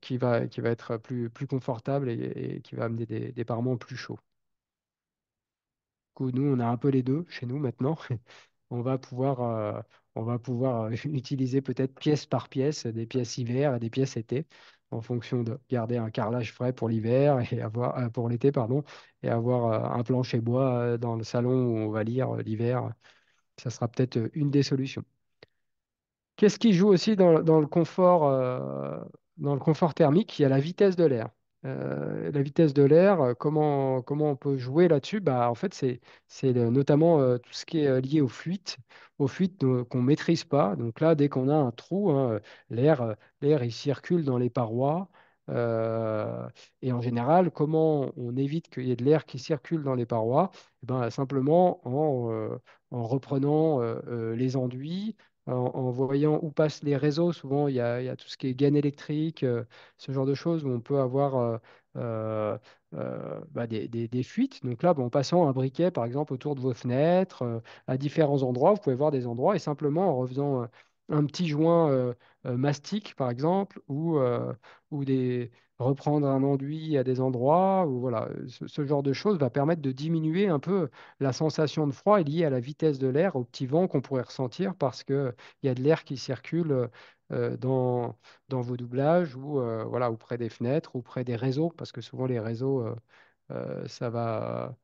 qui va être plus confortable et qui va amener des parements plus chauds. Coup, nous, on a un peu les deux chez nous maintenant. On va pouvoir, euh, on va pouvoir utiliser peut-être pièce par pièce, des pièces hiver et des pièces été, en fonction de garder un carrelage frais pour l'hiver et avoir pour l'été, pardon, et avoir un plancher bois dans le salon où on va lire l'hiver. Ça sera peut-être une des solutions. Qu'est-ce qui joue aussi dans le confort thermique? Il y a la vitesse de l'air. la vitesse de l'air, comment on peut jouer là-dessus? Bah, en fait, notamment tout ce qui est lié aux fuites qu'on ne maîtrise pas. Donc là, dès qu'on a un trou, hein, l'air, il circule dans les parois. euh, et en général, comment on évite qu'il y ait de l'air qui circule dans les parois? Eh ben, simplement en reprenant les enduits, en voyant où passent les réseaux. Souvent, il y a tout ce qui est gaine électrique, ce genre de choses où on peut avoir euh, des fuites. Donc là, en passant un briquet, par exemple, autour de vos fenêtres, à différents endroits, vous pouvez voir des endroits et simplement en refaisant un petit joint mastic, par exemple, ou reprendre un enduit à des endroits, ou voilà, ce genre de choses va permettre de diminuer un peu la sensation de froid liée à la vitesse de l'air, au petit vent qu'on pourrait ressentir parce qu'il y a de l'air qui circule dans vos doublages ou voilà, ou près des fenêtres ou près des réseaux, parce que souvent les réseaux, ça va,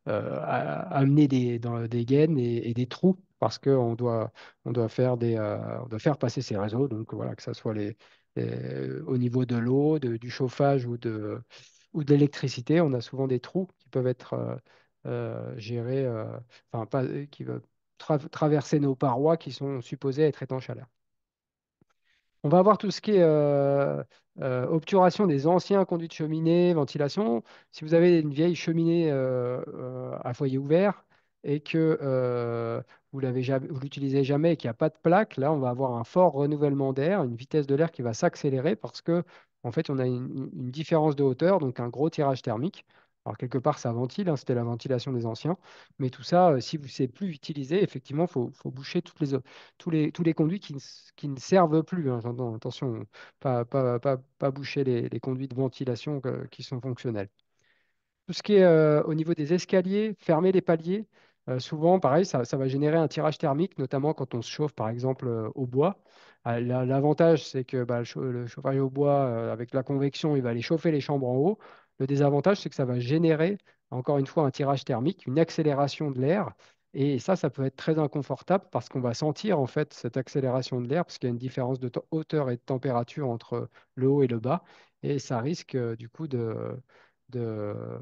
euh, amener des gaines et des trous parce on doit faire passer ces réseaux. Donc voilà, que ce soit au niveau de l'eau, du chauffage ou de l'électricité, on a souvent des trous qui peuvent être gérés, enfin pas, qui veulent traverser nos parois qui sont supposées être étanches à l'air. On va avoir tout ce qui est obturation des anciens conduits de cheminée, ventilation. Si vous avez une vieille cheminée à foyer ouvert et que vous l'utilisez jamais et qu'il n'y a pas de plaque, là, on va avoir un fort renouvellement d'air, une vitesse de l'air qui va s'accélérer parce que, en fait, on a une différence de hauteur, donc un gros tirage thermique. Alors, quelque part, ça ventile, hein, c'était la ventilation des anciens. Mais tout ça, si vous ne savez plus utiliser, effectivement, il faut boucher tous les conduits qui ne servent plus, hein, j'entends, attention, pas boucher les conduits de ventilation qui sont fonctionnels. Tout ce qui est au niveau des escaliers, fermer les paliers, souvent, pareil, ça va générer un tirage thermique, notamment quand on se chauffe, par exemple, au bois. L'avantage, c'est que le chauffage au bois, avec la convection, il va aller chauffer les chambres en haut. Le désavantage, c'est que ça va générer, encore une fois, un tirage thermique, une accélération de l'air. Et ça peut être très inconfortable parce qu'on va sentir, en fait, cette accélération de l'air, parce qu'il y a une différence de hauteur et de température entre le haut et le bas. Et ça risque, du coup, de, de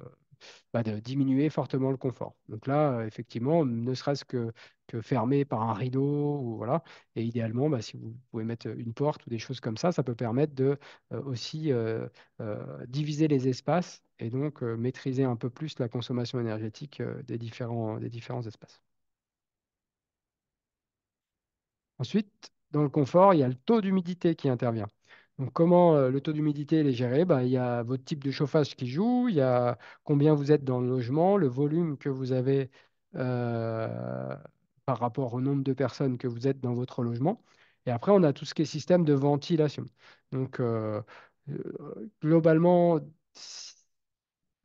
diminuer fortement le confort. Donc là, effectivement, ne serait-ce que fermé par un rideau, ou voilà. Et idéalement, si vous pouvez mettre une porte ou des choses comme ça peut permettre de aussi diviser les espaces et donc maîtriser un peu plus la consommation énergétique des différents espaces. Ensuite, dans le confort, il y a le taux d'humidité qui intervient. Donc, comment le taux d'humidité il est géré? Il y a votre type de chauffage qui joue, il y a combien vous êtes dans le logement, le volume que vous avez euh, par rapport au nombre de personnes que vous êtes dans votre logement. Et après, on a tout ce qui est système de ventilation. Donc, globalement,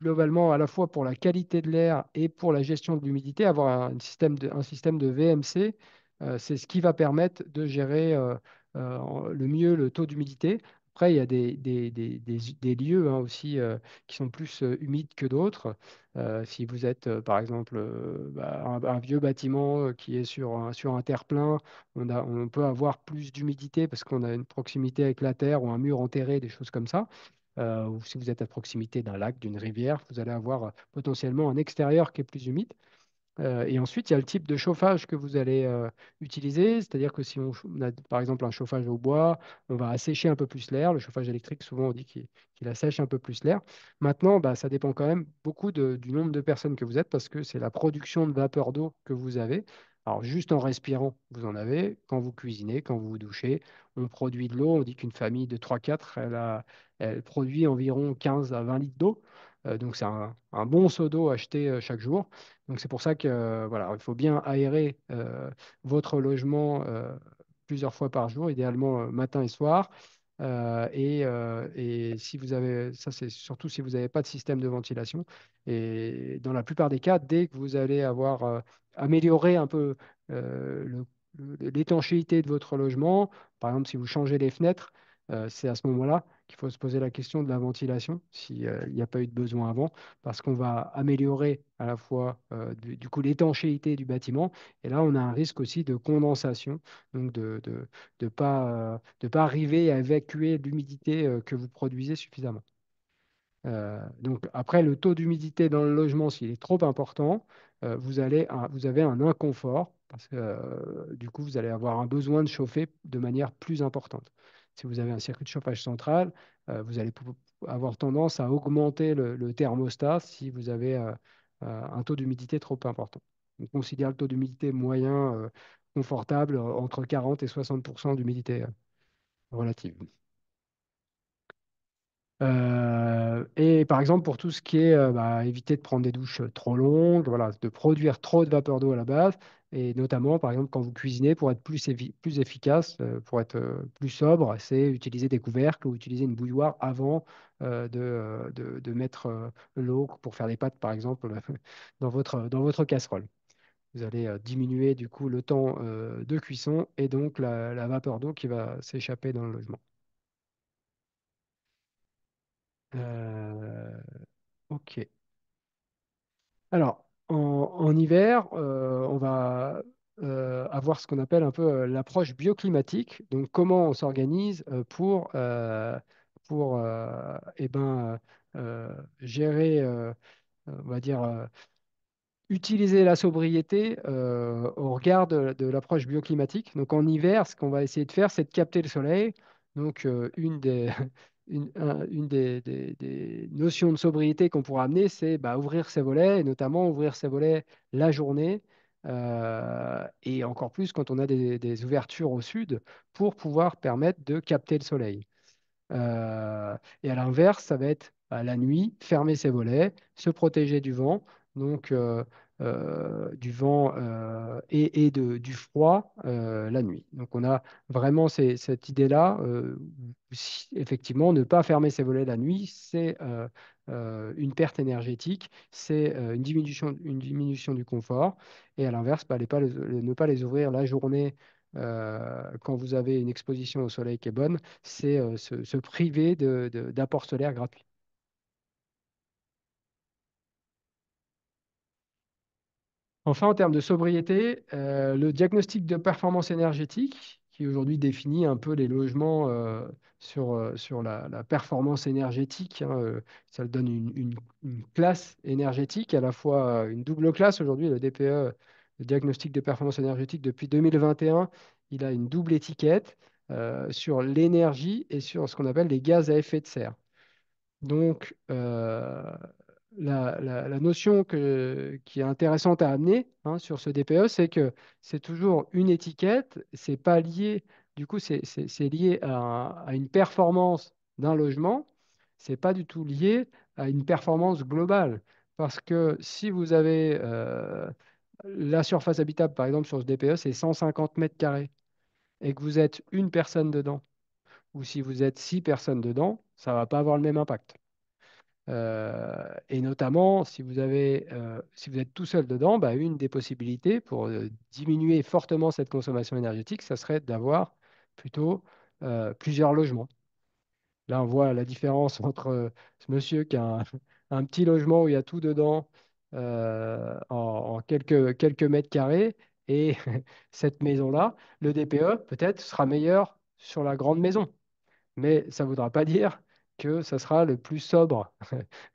globalement, à la fois pour la qualité de l'air et pour la gestion de l'humidité, avoir un système de VMC, c'est ce qui va permettre de gérer le mieux le taux d'humidité. Après, il y a des lieux, hein, aussi qui sont plus humides que d'autres. Si vous êtes, par exemple, un vieux bâtiment qui est sur un terre-plein, on peut avoir plus d'humidité parce qu'on a une proximité avec la terre ou un mur enterré, des choses comme ça, ou si vous êtes à proximité d'un lac, d'une rivière, vous allez avoir potentiellement un extérieur qui est plus humide. Et ensuite, il y a le type de chauffage que vous allez utiliser, c'est-à-dire que si on a par exemple un chauffage au bois, on va assécher un peu plus l'air. Le chauffage électrique, souvent on dit qu'il assèche un peu plus l'air. Maintenant, ça dépend quand même beaucoup du nombre de personnes que vous êtes parce que c'est la production de vapeur d'eau que vous avez. Alors, juste en respirant, vous en avez. Quand vous cuisinez, quand vous vous douchez, on produit de l'eau. On dit qu'une famille de 3-4, elle produit environ 15 à 20 litres d'eau. Donc, c'est un bon seau d'eau acheté chaque jour. Donc c'est pour ça que voilà, il faut bien aérer votre logement plusieurs fois par jour, idéalement matin et soir. Et si vous avez, ça c'est surtout si vous n'avez pas de système de ventilation. Et dans la plupart des cas, dès que vous allez avoir amélioré un peu l'étanchéité de votre logement, par exemple si vous changez les fenêtres, C'est à ce moment-là qu'il faut se poser la question de la ventilation, s'il n'y a pas eu de besoin avant, parce qu'on va améliorer à la fois du coup l'étanchéité du bâtiment, et là on a un risque aussi de condensation, donc de pas arriver à évacuer l'humidité que vous produisez suffisamment. Donc après, le taux d'humidité dans le logement, s'il est trop important, vous avez un inconfort parce que du coup, vous allez avoir un besoin de chauffer de manière plus importante. Si vous avez un circuit de chauffage central, vous allez avoir tendance à augmenter le thermostat si vous avez un taux d'humidité trop important. On considère le taux d'humidité moyen confortable entre 40 et 60% d'humidité relative. Et par exemple, pour tout ce qui est éviter de prendre des douches trop longues, voilà, de produire trop de vapeur d'eau à la base, et notamment, par exemple, quand vous cuisinez, pour être plus efficace, pour être plus sobre, c'est utiliser des couvercles ou utiliser une bouilloire avant de mettre l'eau pour faire des pâtes, par exemple, dans votre casserole. Vous allez diminuer du coup le temps de cuisson et donc la vapeur d'eau qui va s'échapper dans le logement. Euh, Ok. Alors, en hiver, on va avoir ce qu'on appelle un peu l'approche bioclimatique. Donc, comment on s'organise pour gérer, on va dire, utiliser la sobriété au regard de l'approche bioclimatique. Donc en hiver, ce qu'on va essayer de faire, c'est de capter le soleil. Donc une des notions de sobriété qu'on pourra amener, c'est ouvrir ses volets, et notamment ouvrir ses volets la journée, et encore plus quand on a des ouvertures au sud, pour pouvoir permettre de capter le soleil. Et à l'inverse, ça va être la nuit, fermer ses volets, se protéger du vent, donc du vent du froid la nuit. Donc on a vraiment cette idée-là. Effectivement, ne pas fermer ses volets la nuit, c'est une perte énergétique, c'est une diminution du confort. Et à l'inverse, ne pas les ouvrir la journée quand vous avez une exposition au soleil qui est bonne, c'est se priver d'apports solaires gratuits. Enfin, en termes de sobriété, le diagnostic de performance énergétique, qui aujourd'hui définit un peu les logements sur la performance énergétique, hein, ça le donne une classe énergétique, à la fois une double classe aujourd'hui, le DPE, le diagnostic de performance énergétique depuis 2021, il a une double étiquette sur l'énergie et sur ce qu'on appelle les gaz à effet de serre. Donc, la notion qui est intéressante à amener hein, sur ce DPE, c'est que c'est toujours une étiquette, c'est pas lié, du coup, c'est lié à une performance d'un logement, c'est pas du tout lié à une performance globale. Parce que si vous avez la surface habitable, par exemple, sur ce DPE, c'est 150 mètres carrés, et que vous êtes une personne dedans, ou si vous êtes 6 personnes dedans, ça va pas avoir le même impact. Et notamment, si vous êtes tout seul dedans, une des possibilités pour diminuer fortement cette consommation énergétique, ça serait d'avoir plutôt plusieurs logements. Là, on voit la différence entre ce monsieur qui a un petit logement où il y a tout dedans en quelques mètres carrés et cette maison-là. Le DPE, peut-être, sera meilleur sur la grande maison, mais ça ne voudra pas dire que ça sera le plus sobre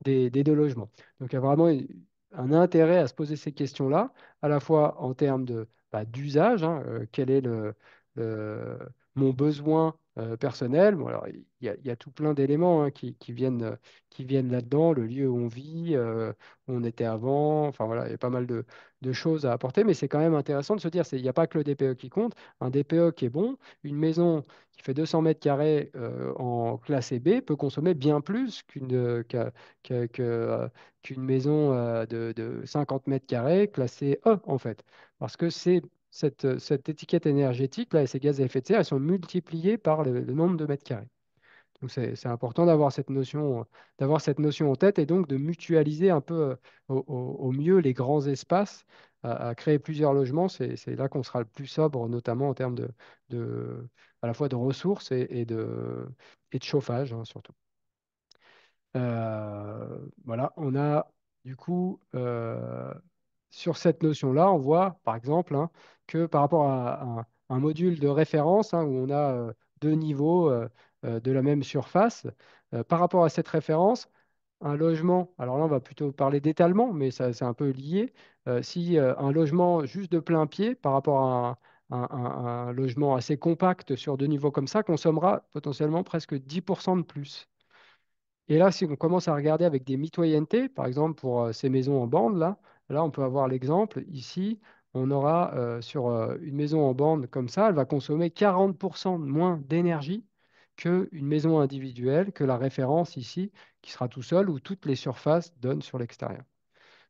des deux logements. Donc, il y a vraiment un intérêt à se poser ces questions-là, à la fois en termes d'usage, hein, quel est mon besoin personnel. Bon, alors, il y a tout plein d'éléments hein, qui viennent là-dedans, le lieu où on vit, où on était avant, enfin voilà, il y a pas mal de choses à apporter, mais c'est quand même intéressant de se dire, il n'y a pas que le DPE qui compte, un DPE qui est bon, une maison qui fait 200 mètres carrés en classé B peut consommer bien plus que- que, euh, qu'une maison de 50 mètres carrés classée E, en fait. Parce que c'est cette étiquette énergétique, là, et ces gaz à effet de serre, elles sont multipliées par le nombre de mètres carrés. Donc, c'est important d'avoir cette notion en tête et donc de mutualiser un peu au mieux les grands espaces, à créer plusieurs logements. C'est là qu'on sera le plus sobre, notamment en termes de, à la fois de ressources et de chauffage, hein, surtout. Voilà, on a du coup, sur cette notion-là, on voit par exemple, hein, que par rapport à un module de référence, hein, où on a deux niveaux de la même surface, par rapport à cette référence, un logement, alors là on va plutôt parler d'étalement, mais ça, c'est un peu lié. Si un logement juste de plein pied par rapport à un logement assez compact sur deux niveaux comme ça consommera potentiellement presque 10% de plus. Et là, si on commence à regarder avec des mitoyennetés, par exemple pour ces maisons en bande, là, on peut avoir l'exemple ici. On aura sur une maison en bande comme ça, elle va consommer 40% de moins d'énergie qu'une maison individuelle, que la référence ici, qui sera tout seul, où toutes les surfaces donnent sur l'extérieur.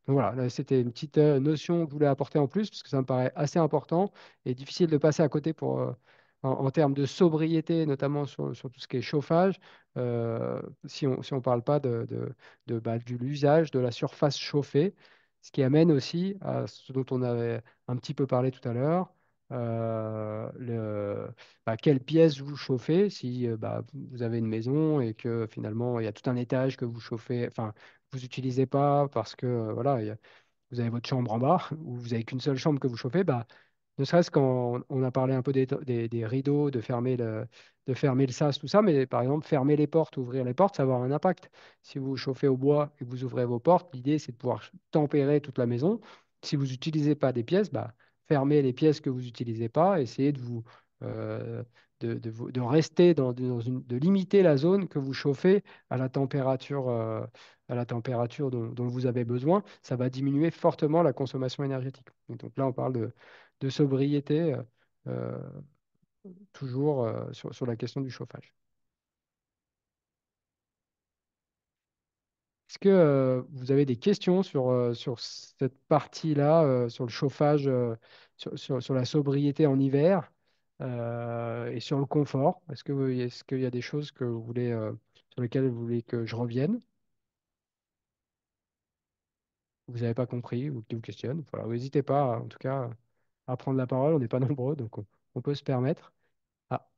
Donc voilà, là, c'était une petite notion que je voulais apporter en plus, parce que ça me paraît assez important et difficile de passer à côté en termes de sobriété, notamment sur tout ce qui est chauffage, si on parle pas de l'usage de la surface chauffée, ce qui amène aussi à ce dont on avait un petit peu parlé tout à l'heure, quelle pièce vous chauffez, si vous avez une maison et que finalement il y a tout un étage que vous chauffez, enfin, vous n'utilisez pas parce que voilà, vous avez votre chambre en bas ou vous avez qu'une seule chambre que vous chauffez, ne serait-ce quand on a parlé un peu des rideaux, de fermer le sas, tout ça, mais par exemple, fermer les portes, ouvrir les portes, ça va avoir un impact. Si vous chauffez au bois et que vous ouvrez vos portes, l'idée, c'est de pouvoir tempérer toute la maison. Si vous n'utilisez pas des pièces, fermez les pièces que vous n'utilisez pas, essayez euh, de rester de limiter la zone que vous chauffez à à la température dont vous avez besoin. Ça va diminuer fortement la consommation énergétique. Et donc là, on parle de sobriété, euh, toujours sur la question du chauffage. Est-ce que vous avez des questions sur cette partie-là, sur le chauffage, sur la sobriété en hiver et sur le confort? Est-ce qu'il y a des choses que vous voulez, sur lesquelles vous voulez que je revienne? Vous n'avez pas compris ou qui vous questionnent? Voilà, n'hésitez pas, en tout cas, à prendre la parole. On n'est pas nombreux, donc on peut se permettre. Ah,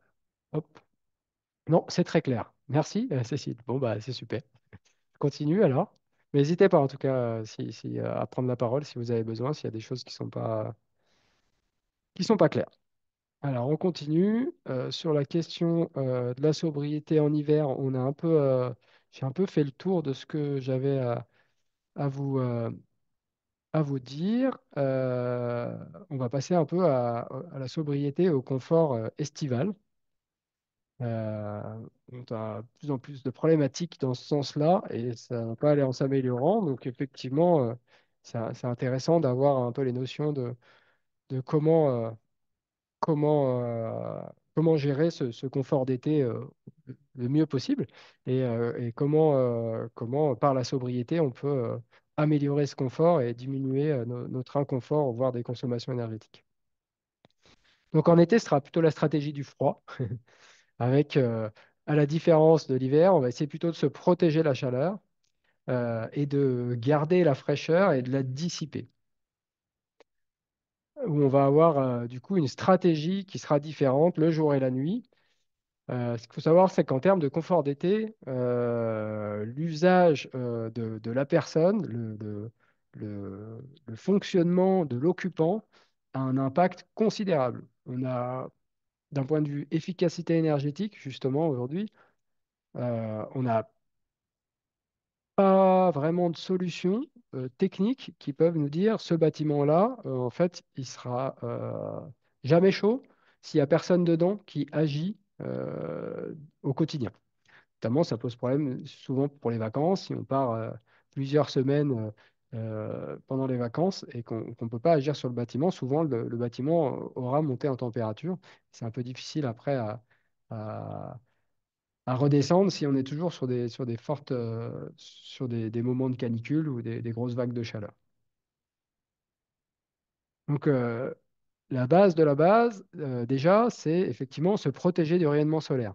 hop. Non, c'est très clair. Merci, Cécile. Bon, c'est super. Je continue alors. Mais n'hésitez pas, en tout cas, à prendre la parole si vous avez besoin, s'il y a des choses qui sont pas claires. Alors, on continue. Sur la question de la sobriété en hiver, j'ai un peu fait le tour de ce que j'avais à vous, à vous dire. On va passer un peu à la sobriété et au confort estival. On a de plus en plus de problématiques dans ce sens-là et ça ne va pas aller en s'améliorant. Donc effectivement, c'est intéressant d'avoir un peu les notions de comment gérer ce confort d'été le mieux possible et comment, par la sobriété, on peut améliorer ce confort et diminuer notre inconfort, voire des consommations énergétiques. Donc en été, ce sera plutôt la stratégie du froid. Avec, à la différence de l'hiver, on va essayer plutôt de se protéger la chaleur et de garder la fraîcheur et de la dissiper. Où on va avoir du coup une stratégie qui sera différente le jour et la nuit. Ce qu'il faut savoir, c'est qu'en termes de confort d'été, l'usage de la personne, le fonctionnement de l'occupant a un impact considérable. On a, d'un point de vue efficacité énergétique, justement, aujourd'hui, on n'a pas vraiment de solutions techniques qui peuvent nous dire ce bâtiment-là, en fait, il sera jamais chaud s'il n'y a personne dedans qui agit au quotidien. Notamment, ça pose problème souvent pour les vacances, si on part plusieurs semaines pendant les vacances et qu'on ne peut pas agir sur le bâtiment, souvent le bâtiment aura monté en température. C'est un peu difficile après à à redescendre si on est toujours sur des fortes, sur des moments de canicule ou des grosses vagues de chaleur. Donc, la base de la base, déjà, c'est effectivement se protéger du rayonnement solaire.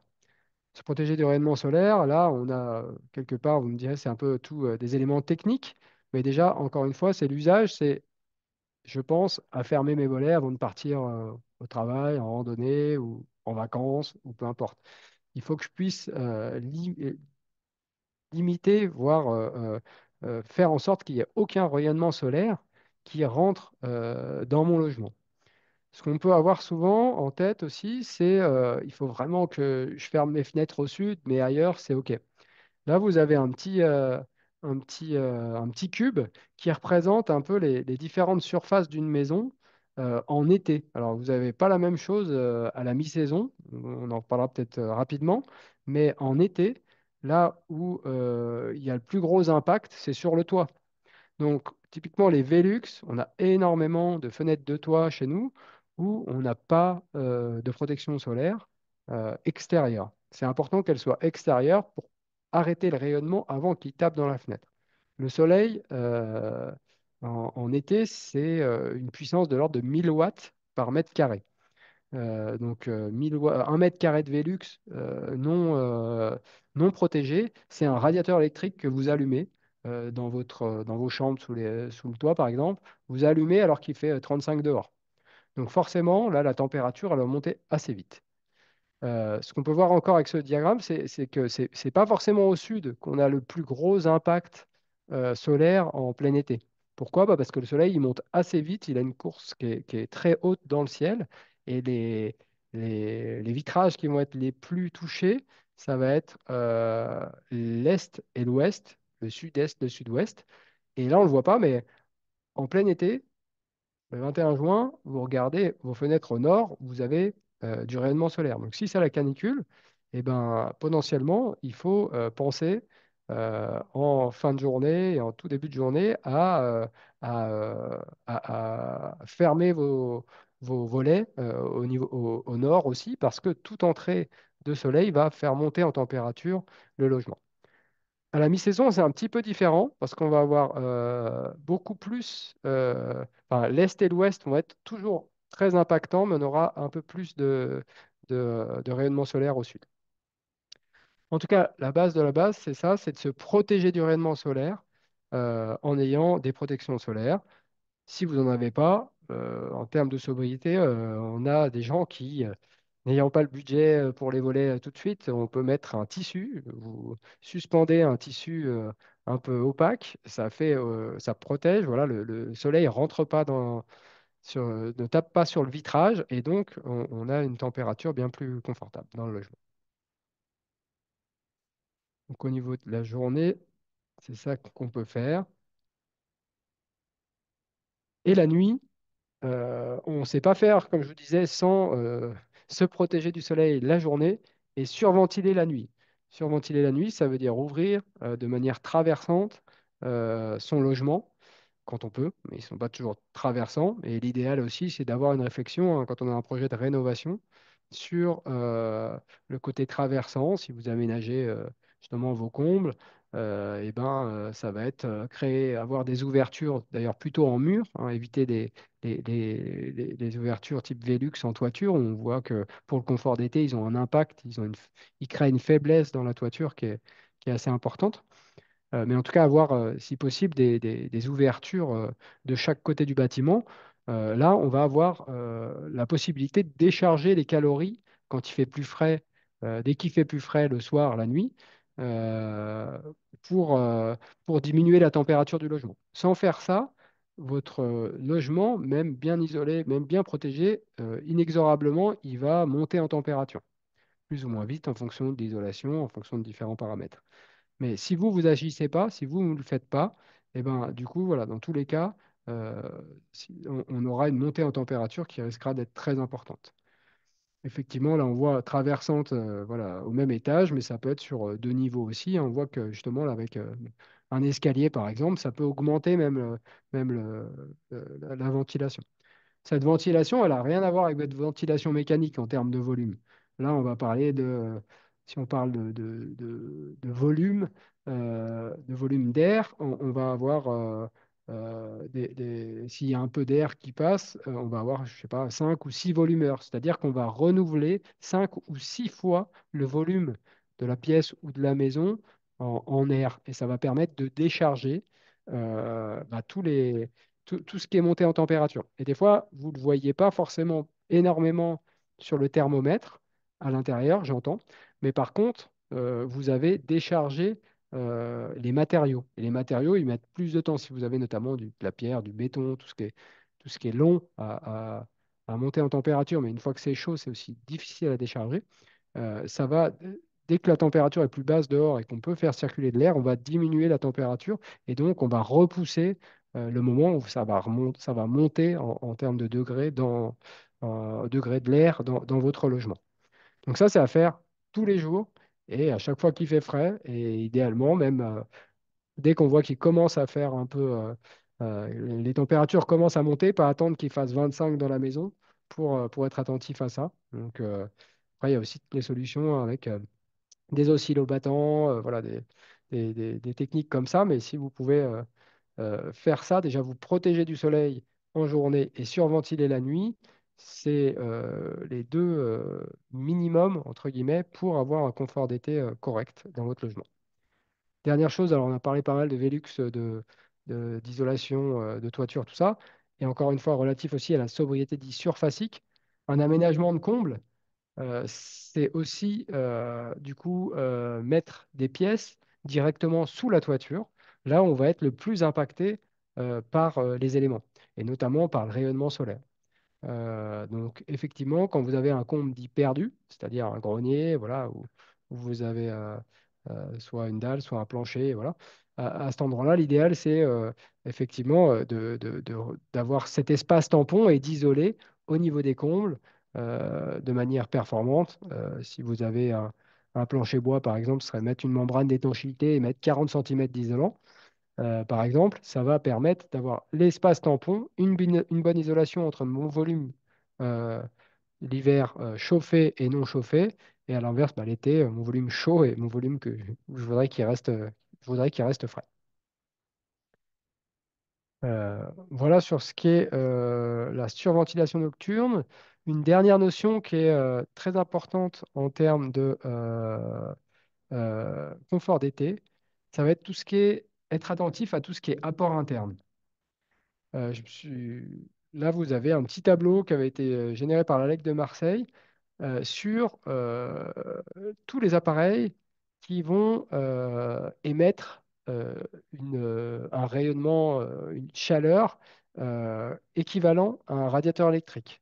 Se protéger du rayonnement solaire, là, on a quelque part, vous me direz, c'est un peu tout des éléments techniques, mais déjà, encore une fois, c'est l'usage, c'est, je pense, à fermer mes volets avant de partir au travail, en randonnée en vacances ou peu importe. Il faut que je puisse limiter, voire faire en sorte qu'il n'y ait aucun rayonnement solaire qui rentre dans mon logement. Ce qu'on peut avoir souvent en tête aussi, c'est il faut vraiment que je ferme mes fenêtres au sud, mais ailleurs, c'est OK. Là, vous avez un petit cube qui représente un peu les différentes surfaces d'une maison en été. Alors, vous n'avez pas la même chose à la mi-saison, on en reparlera peut-être rapidement, mais en été, là où il y a le plus gros impact, c'est sur le toit. Donc, typiquement, les Velux, on a énormément de fenêtres de toit chez nous où on n'a pas de protection solaire extérieure. C'est important qu'elle soit extérieure pour arrêter le rayonnement avant qu'il tape dans la fenêtre. Le soleil, en été, c'est une puissance de l'ordre de 1000 watts par mètre carré. Donc, 1 mètre carré de Velux non protégé, c'est un radiateur électrique que vous allumez dans vos chambres sous le toit, par exemple. Vous allumez alors qu'il fait 35 dehors. Donc, forcément, là, la température, elle va monter assez vite. Ce qu'on peut voir encore avec ce diagramme, c'est que c'est pas forcément au sud qu'on a le plus gros impact solaire en plein été. Pourquoi? Bah, parce que le soleil, il monte assez vite, il a une course qui est très haute dans le ciel, et les vitrages qui vont être les plus touchés, ça va être l'est et l'ouest, le sud-est, le sud-ouest. Et là, on ne le voit pas, mais en plein été, le 21 juin, vous regardez vos fenêtres au nord, vous avez du rayonnement solaire. Donc, si c'est la canicule, eh ben, potentiellement, il faut penser en fin de journée et en tout début de journée à, euh, à fermer vos volets au nord aussi, parce que toute entrée de soleil va faire monter en température le logement. À la mi-saison, c'est un petit peu différent parce qu'on va avoir beaucoup plus, enfin, l'Est et l'Ouest vont être toujours très impactants, mais on aura un peu plus de rayonnement solaire au sud. En tout cas, la base de la base, c'est ça, c'est de se protéger du rayonnement solaire en ayant des protections solaires. Si vous n'en avez pas, en termes de sobriété, on a des gens qui, n'ayant pas le budget pour les volets tout de suite, on peut mettre un tissu. Vous suspendez un tissu un peu opaque, ça protège. Voilà, le soleil rentre pas ne tape pas sur le vitrage et donc on a une température bien plus confortable dans le logement. Donc au niveau de la journée, c'est ça qu'on peut faire. Et la nuit, on ne sait pas faire, comme je vous disais, sans se protéger du soleil la journée et surventiler la nuit. Surventiler la nuit, ça veut dire ouvrir de manière traversante son logement quand on peut, mais ils ne sont pas toujours traversants. Et l'idéal aussi, c'est d'avoir une réflexion quand on a un projet de rénovation sur le côté traversant. Si vous aménagez justement vos combles, ça va être créer, avoir des ouvertures, d'ailleurs plutôt en mur, hein, éviter les ouvertures type Velux en toiture. On voit que pour le confort d'été, ils ont un impact, ils créent une faiblesse dans la toiture qui est assez importante. Mais en tout cas, avoir, si possible, des ouvertures de chaque côté du bâtiment. Là, on va avoir la possibilité de décharger les calories quand il fait plus frais, dès qu'il fait plus frais le soir, la nuit, euh, pour, euh, pour diminuer la température du logement. Sans faire ça, votre logement, même bien isolé, même bien protégé, inexorablement, il va monter en température, plus ou moins vite en fonction de l'isolation, en fonction de différents paramètres. Mais si vous agissez pas, si vous ne le faites pas, eh ben, du coup, voilà, dans tous les cas, euh, on aura une montée en température qui risquera d'être très importante. Effectivement, là, on voit traversante voilà, au même étage, mais ça peut être sur deux niveaux aussi. On voit que justement, là, avec un escalier, par exemple, ça peut augmenter même la ventilation. Cette ventilation, elle n'a rien à voir avec votre ventilation mécanique en termes de volume. Là, on va parler si on parle de volume d'air, on va avoir, s'il y a un peu d'air qui passe, on va avoir, je sais pas, 5 ou 6 volumeurs. C'est-à-dire qu'on va renouveler 5 ou 6 fois le volume de la pièce ou de la maison en air. Et ça va permettre de décharger tout ce qui est monté en température. Et des fois, vous ne le voyez pas forcément énormément sur le thermomètre, à l'intérieur, j'entends. Mais par contre, vous avez déchargé les matériaux. Et les matériaux, ils mettent plus de temps. Si vous avez notamment de la pierre, du béton, tout ce qui est long à monter en température, mais une fois que c'est chaud, c'est aussi difficile à décharger. Ça va, dès que la température est plus basse dehors et qu'on peut faire circuler de l'air, on va diminuer la température et donc on va repousser le moment où ça va monter en termes de degrés, degrés de l'air dans votre logement. Donc ça, c'est à faire tous les jours et à chaque fois qu'il fait frais et idéalement même dès qu'on voit qu'il commence à faire un peu, les températures commencent à monter, pas attendre qu'il fasse 25 dans la maison pour être attentif à ça. Donc après, il y a aussi toutes les solutions avec des oscillobattants, voilà, des techniques comme ça. Mais si vous pouvez faire ça, déjà vous protéger du soleil en journée et surventiler la nuit, c'est les deux minimums, entre guillemets, pour avoir un confort d'été correct dans votre logement. Dernière chose, alors on a parlé pas mal de Velux, d'isolation, de toiture, tout ça. Et encore une fois, relatif aussi à la sobriété dit surfacique, un aménagement de comble c'est aussi du coup mettre des pièces directement sous la toiture. Là, on va être le plus impacté par les éléments, et notamment par le rayonnement solaire. Donc, effectivement, quand vous avez un comble dit perdu, c'est-à-dire un grenier, voilà, où vous avez soit une dalle, soit un plancher, voilà, à cet endroit-là, l'idéal, c'est effectivement d'avoir cet espace tampon et d'isoler au niveau des combles de manière performante. Si vous avez un plancher bois, par exemple, ce serait mettre une membrane d'étanchéité et mettre 40 centimètres d'isolant par exemple, ça va permettre d'avoir l'espace tampon, une bonne isolation entre mon volume euh, l'hiver chauffé et non chauffé, et à l'inverse, bah, l'été, mon volume chaud et mon volume que je voudrais je voudrais qu'il reste frais. Voilà sur ce qui est la surventilation nocturne. Une dernière notion qui est très importante en termes de confort d'été, ça va être tout ce qui est être attentif à tout ce qui est apport interne. Là, vous avez un petit tableau qui avait été généré par l'ALEC de Marseille sur tous les appareils qui vont émettre un rayonnement, une chaleur équivalent à un radiateur électrique.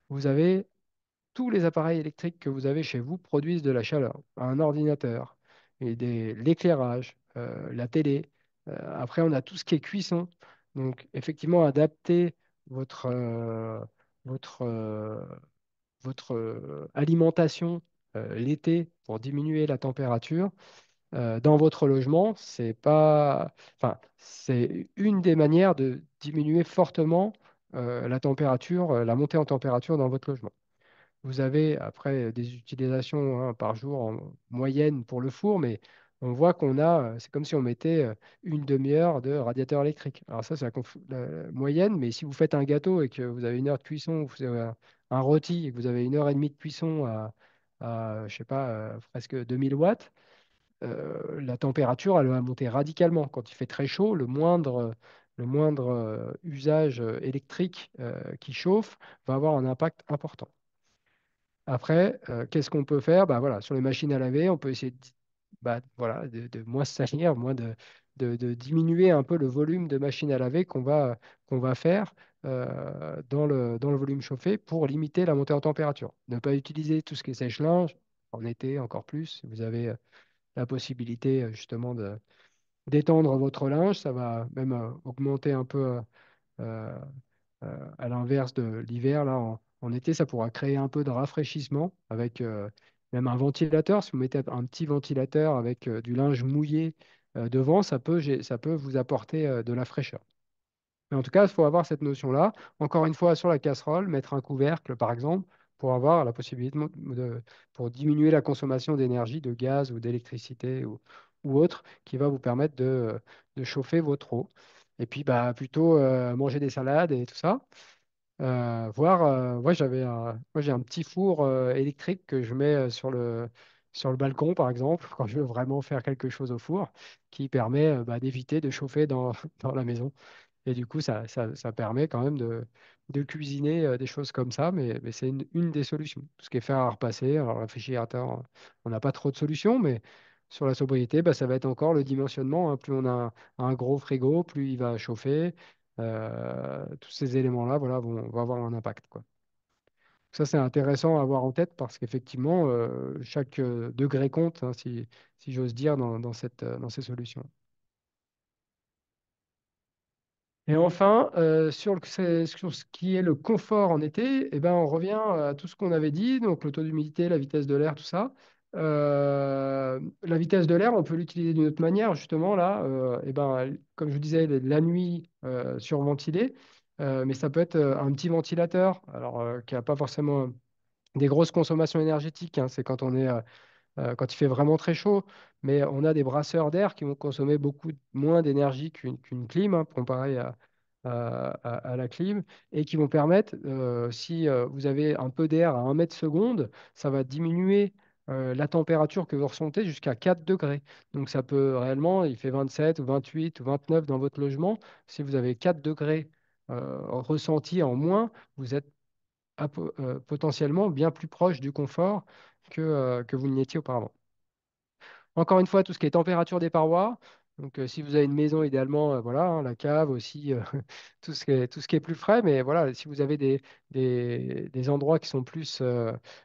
Vous avez tous les appareils électriques que vous avez chez vous produisent de la chaleur. Un ordinateur, l'éclairage, la télé. Après, on a tout ce qui est cuisson. Donc, effectivement, adapter votre, euh, votre, euh, votre alimentation l'été pour diminuer la température dans votre logement, c'est une des manières de diminuer fortement la température, la montée en température dans votre logement. Vous avez après des utilisations hein, par jour en moyenne pour le four, mais on voit qu'on a, c'est comme si on mettait une demi-heure de radiateur électrique. Alors ça, c'est la moyenne, mais si vous faites un gâteau et que vous avez une heure de cuisson, vous avez un rôti et que vous avez une heure et demie de cuisson je sais pas, presque 2000 watts, la température, elle va monter radicalement. Quand il fait très chaud, le moindre usage électrique qui chauffe va avoir un impact important. Après, qu'est-ce qu'on peut faire? Bah, voilà, sur les machines à laver, on peut essayer voilà, de moins se salir, de diminuer un peu le volume de machines à laver qu'on va faire dans le volume chauffé pour limiter la montée en température. Ne pas utiliser tout ce qui est sèche-linge, en été encore plus. Si vous avez la possibilité justement d'étendre votre linge, ça va même augmenter un peu. Euh, à l'inverse de l'hiver, là, en été, ça pourra créer un peu de rafraîchissement avec même un ventilateur. Si vous mettez un petit ventilateur avec du linge mouillé devant, ça peut vous apporter de la fraîcheur. Mais en tout cas, il faut avoir cette notion-là. Encore une fois, sur la casserole, mettre un couvercle, par exemple, pour avoir la possibilité pour diminuer la consommation d'énergie, de gaz ou d'électricité ou autre, qui va vous permettre de chauffer votre eau. Et puis, bah, plutôt manger des salades et tout ça. Moi, j'ai un petit four électrique que je mets sur le balcon, par exemple, quand je veux vraiment faire quelque chose au four, qui permet d'éviter de chauffer dans, dans la maison. Et du coup, ça permet quand même de cuisiner des choses comme ça, mais c'est une des solutions. Tout ce qui est fer à repasser, alors le réfrigérateur, on n'a pas trop de solutions, mais sur la sobriété, bah, ça va être encore le dimensionnement, hein. Plus on a un gros frigo, plus il va chauffer. Tous ces éléments-là, voilà, vont avoir un impact, quoi. Ça, c'est intéressant à avoir en tête parce qu'effectivement, chaque degré compte, hein, si j'ose dire, dans ces solutions. Et enfin, sur ce qui est le confort en été, eh ben, on revient à tout ce qu'on avait dit, donc le taux d'humidité, la vitesse de l'air, tout ça. La vitesse de l'air, on peut l'utiliser d'une autre manière, justement, là. Eh ben, comme je vous disais, la nuit surventilée, mais ça peut être un petit ventilateur, alors qui n'a pas forcément des grosses consommations énergétiques, hein. C'est quand on est quand il fait vraiment très chaud, mais on a des brasseurs d'air qui vont consommer beaucoup moins d'énergie qu'une clim, hein, comparé à la clim, et qui vont permettre, si vous avez un peu d'air à 1 mètre seconde, ça va diminuer la température que vous ressentez jusqu'à 4 degrés. Donc ça peut réellement, il fait 27 ou 28 ou 29 dans votre logement. Si vous avez 4 degrés ressentis en moins, vous êtes potentiellement bien plus proche du confort que vous ne l'étiez auparavant. Encore une fois, tout ce qui est température des parois. Donc, si vous avez une maison, idéalement, voilà, hein, la cave aussi, tout ce qui est plus frais. Mais voilà, si vous avez des endroits qui sont plus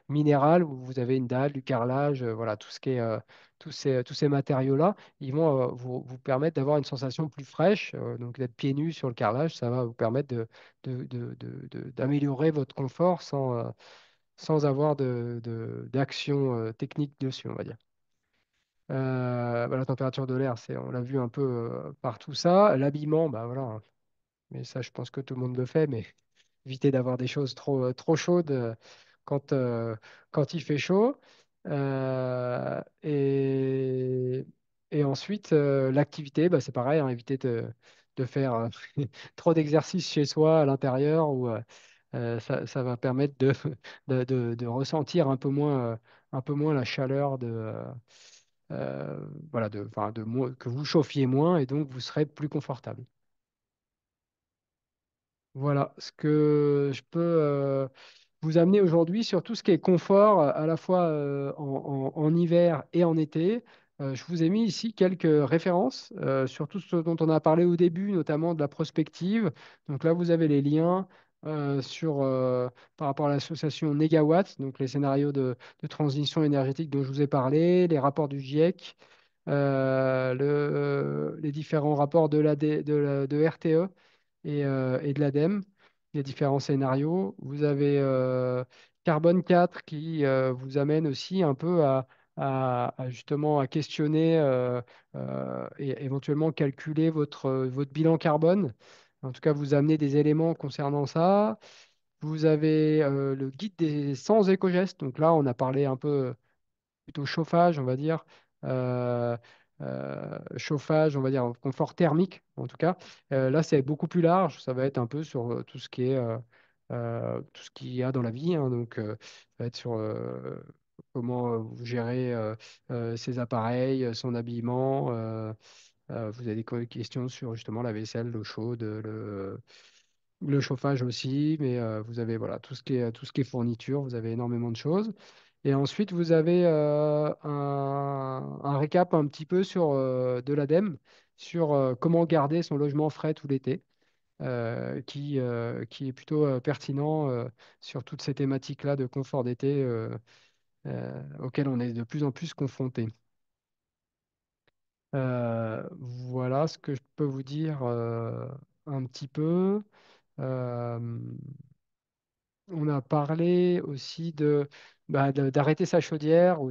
minérales, où vous avez une dalle, du carrelage, voilà, tout ce qui est, tous ces matériaux-là, ils vont vous permettre d'avoir une sensation plus fraîche. Donc, d'être pieds nus sur le carrelage, ça va vous permettre d'améliorer votre confort sans avoir d'action technique dessus, on va dire. Bah, la température de l'air, on l'a vu un peu par tout ça. L'habillement, bah voilà, hein. Mais ça, je pense que tout le monde le fait, mais éviter d'avoir des choses trop chaudes quand, euh, quand il fait chaud. Euh, et, et ensuite, l'activité, bah, c'est pareil, hein, éviter de faire trop d'exercices chez soi à l'intérieur où ça va permettre de ressentir un peu moins la chaleur voilà, enfin, que vous chauffiez moins et donc vous serez plus confortable. Voilà ce que je peux vous amener aujourd'hui sur tout ce qui est confort, à la fois en hiver et en été. Je vous ai mis ici quelques références sur tout ce dont on a parlé au début, notamment de la prospective. Donc là, vous avez les liens par rapport à l'association Négawatt, donc les scénarios de transition énergétique dont je vous ai parlé, les rapports du GIEC, les différents rapports de RTE et de l'ADEME, les différents scénarios. Vous avez Carbone 4 qui vous amène aussi un peu justement à questionner et éventuellement calculer votre bilan carbone. En tout cas, vous amenez des éléments concernant ça. Vous avez le guide des 100 éco-gestes. Donc là, on a parlé un peu plutôt chauffage, on va dire, euh, chauffage, on va dire confort thermique en tout cas. Là, c'est beaucoup plus large, ça va être un peu sur tout ce qui est tout ce qu'il y a dans la vie, hein. Donc, ça va être sur comment vous gérez ses appareils, son habillement. Vous avez des questions sur justement la vaisselle, l'eau chaude, le chauffage aussi, mais vous avez voilà, tout ce qui est fourniture, vous avez énormément de choses. Et ensuite, vous avez un récap un petit peu de l'ADEME, sur comment garder son logement frais tout l'été, qui est plutôt pertinent sur toutes ces thématiques-là de confort d'été auxquelles on est de plus en plus confronté. Voilà ce que je peux vous dire un petit peu. Euh, On a parlé aussi d'arrêter sa chaudière ou euh,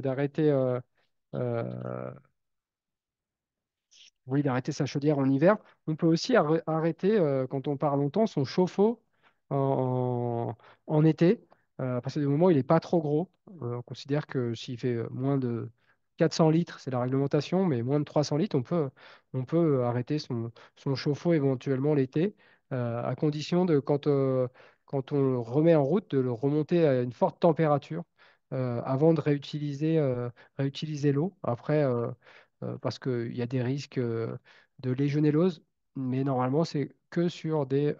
d'arrêter sa chaudière en hiver. On peut aussi arrêter, quand on part longtemps, son chauffe-eau en, en été. À partir du moment où il n'est pas trop gros. On considère que s'il fait moins de 400 litres, c'est la réglementation, mais moins de 300 litres, on peut arrêter son chauffe-eau éventuellement l'été, à condition quand on le remet en route, de le remonter à une forte température avant de réutiliser l'eau. Après, parce qu'il y a des risques de légionellose. mais normalement, c'est que sur des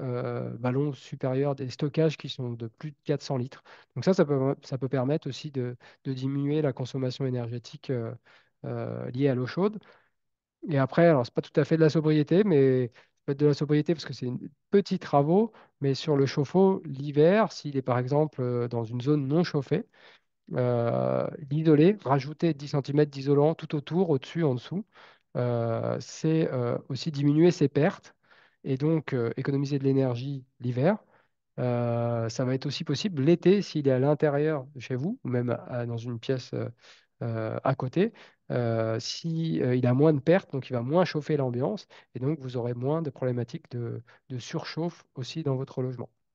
ballons supérieurs, des stockages qui sont de plus de 400 litres. Donc ça peut permettre aussi de diminuer la consommation énergétique liée à l'eau chaude. Et après, alors, c'est pas tout à fait de la sobriété, mais ça peut être de la sobriété parce que c'est petits travaux, mais sur le chauffe-eau, l'hiver, s'il est par exemple dans une zone non chauffée, l'isoler, rajouter 10 centimètres d'isolant tout autour, au-dessus, en dessous, c'est aussi diminuer ses pertes et donc économiser de l'énergie l'hiver. Ça va être aussi possible l'été s'il est à l'intérieur de chez vous ou même dans une pièce à côté. Si, il a moins de pertes, donc il va moins chauffer l'ambiance et donc vous aurez moins de problématiques de surchauffe aussi dans votre logement.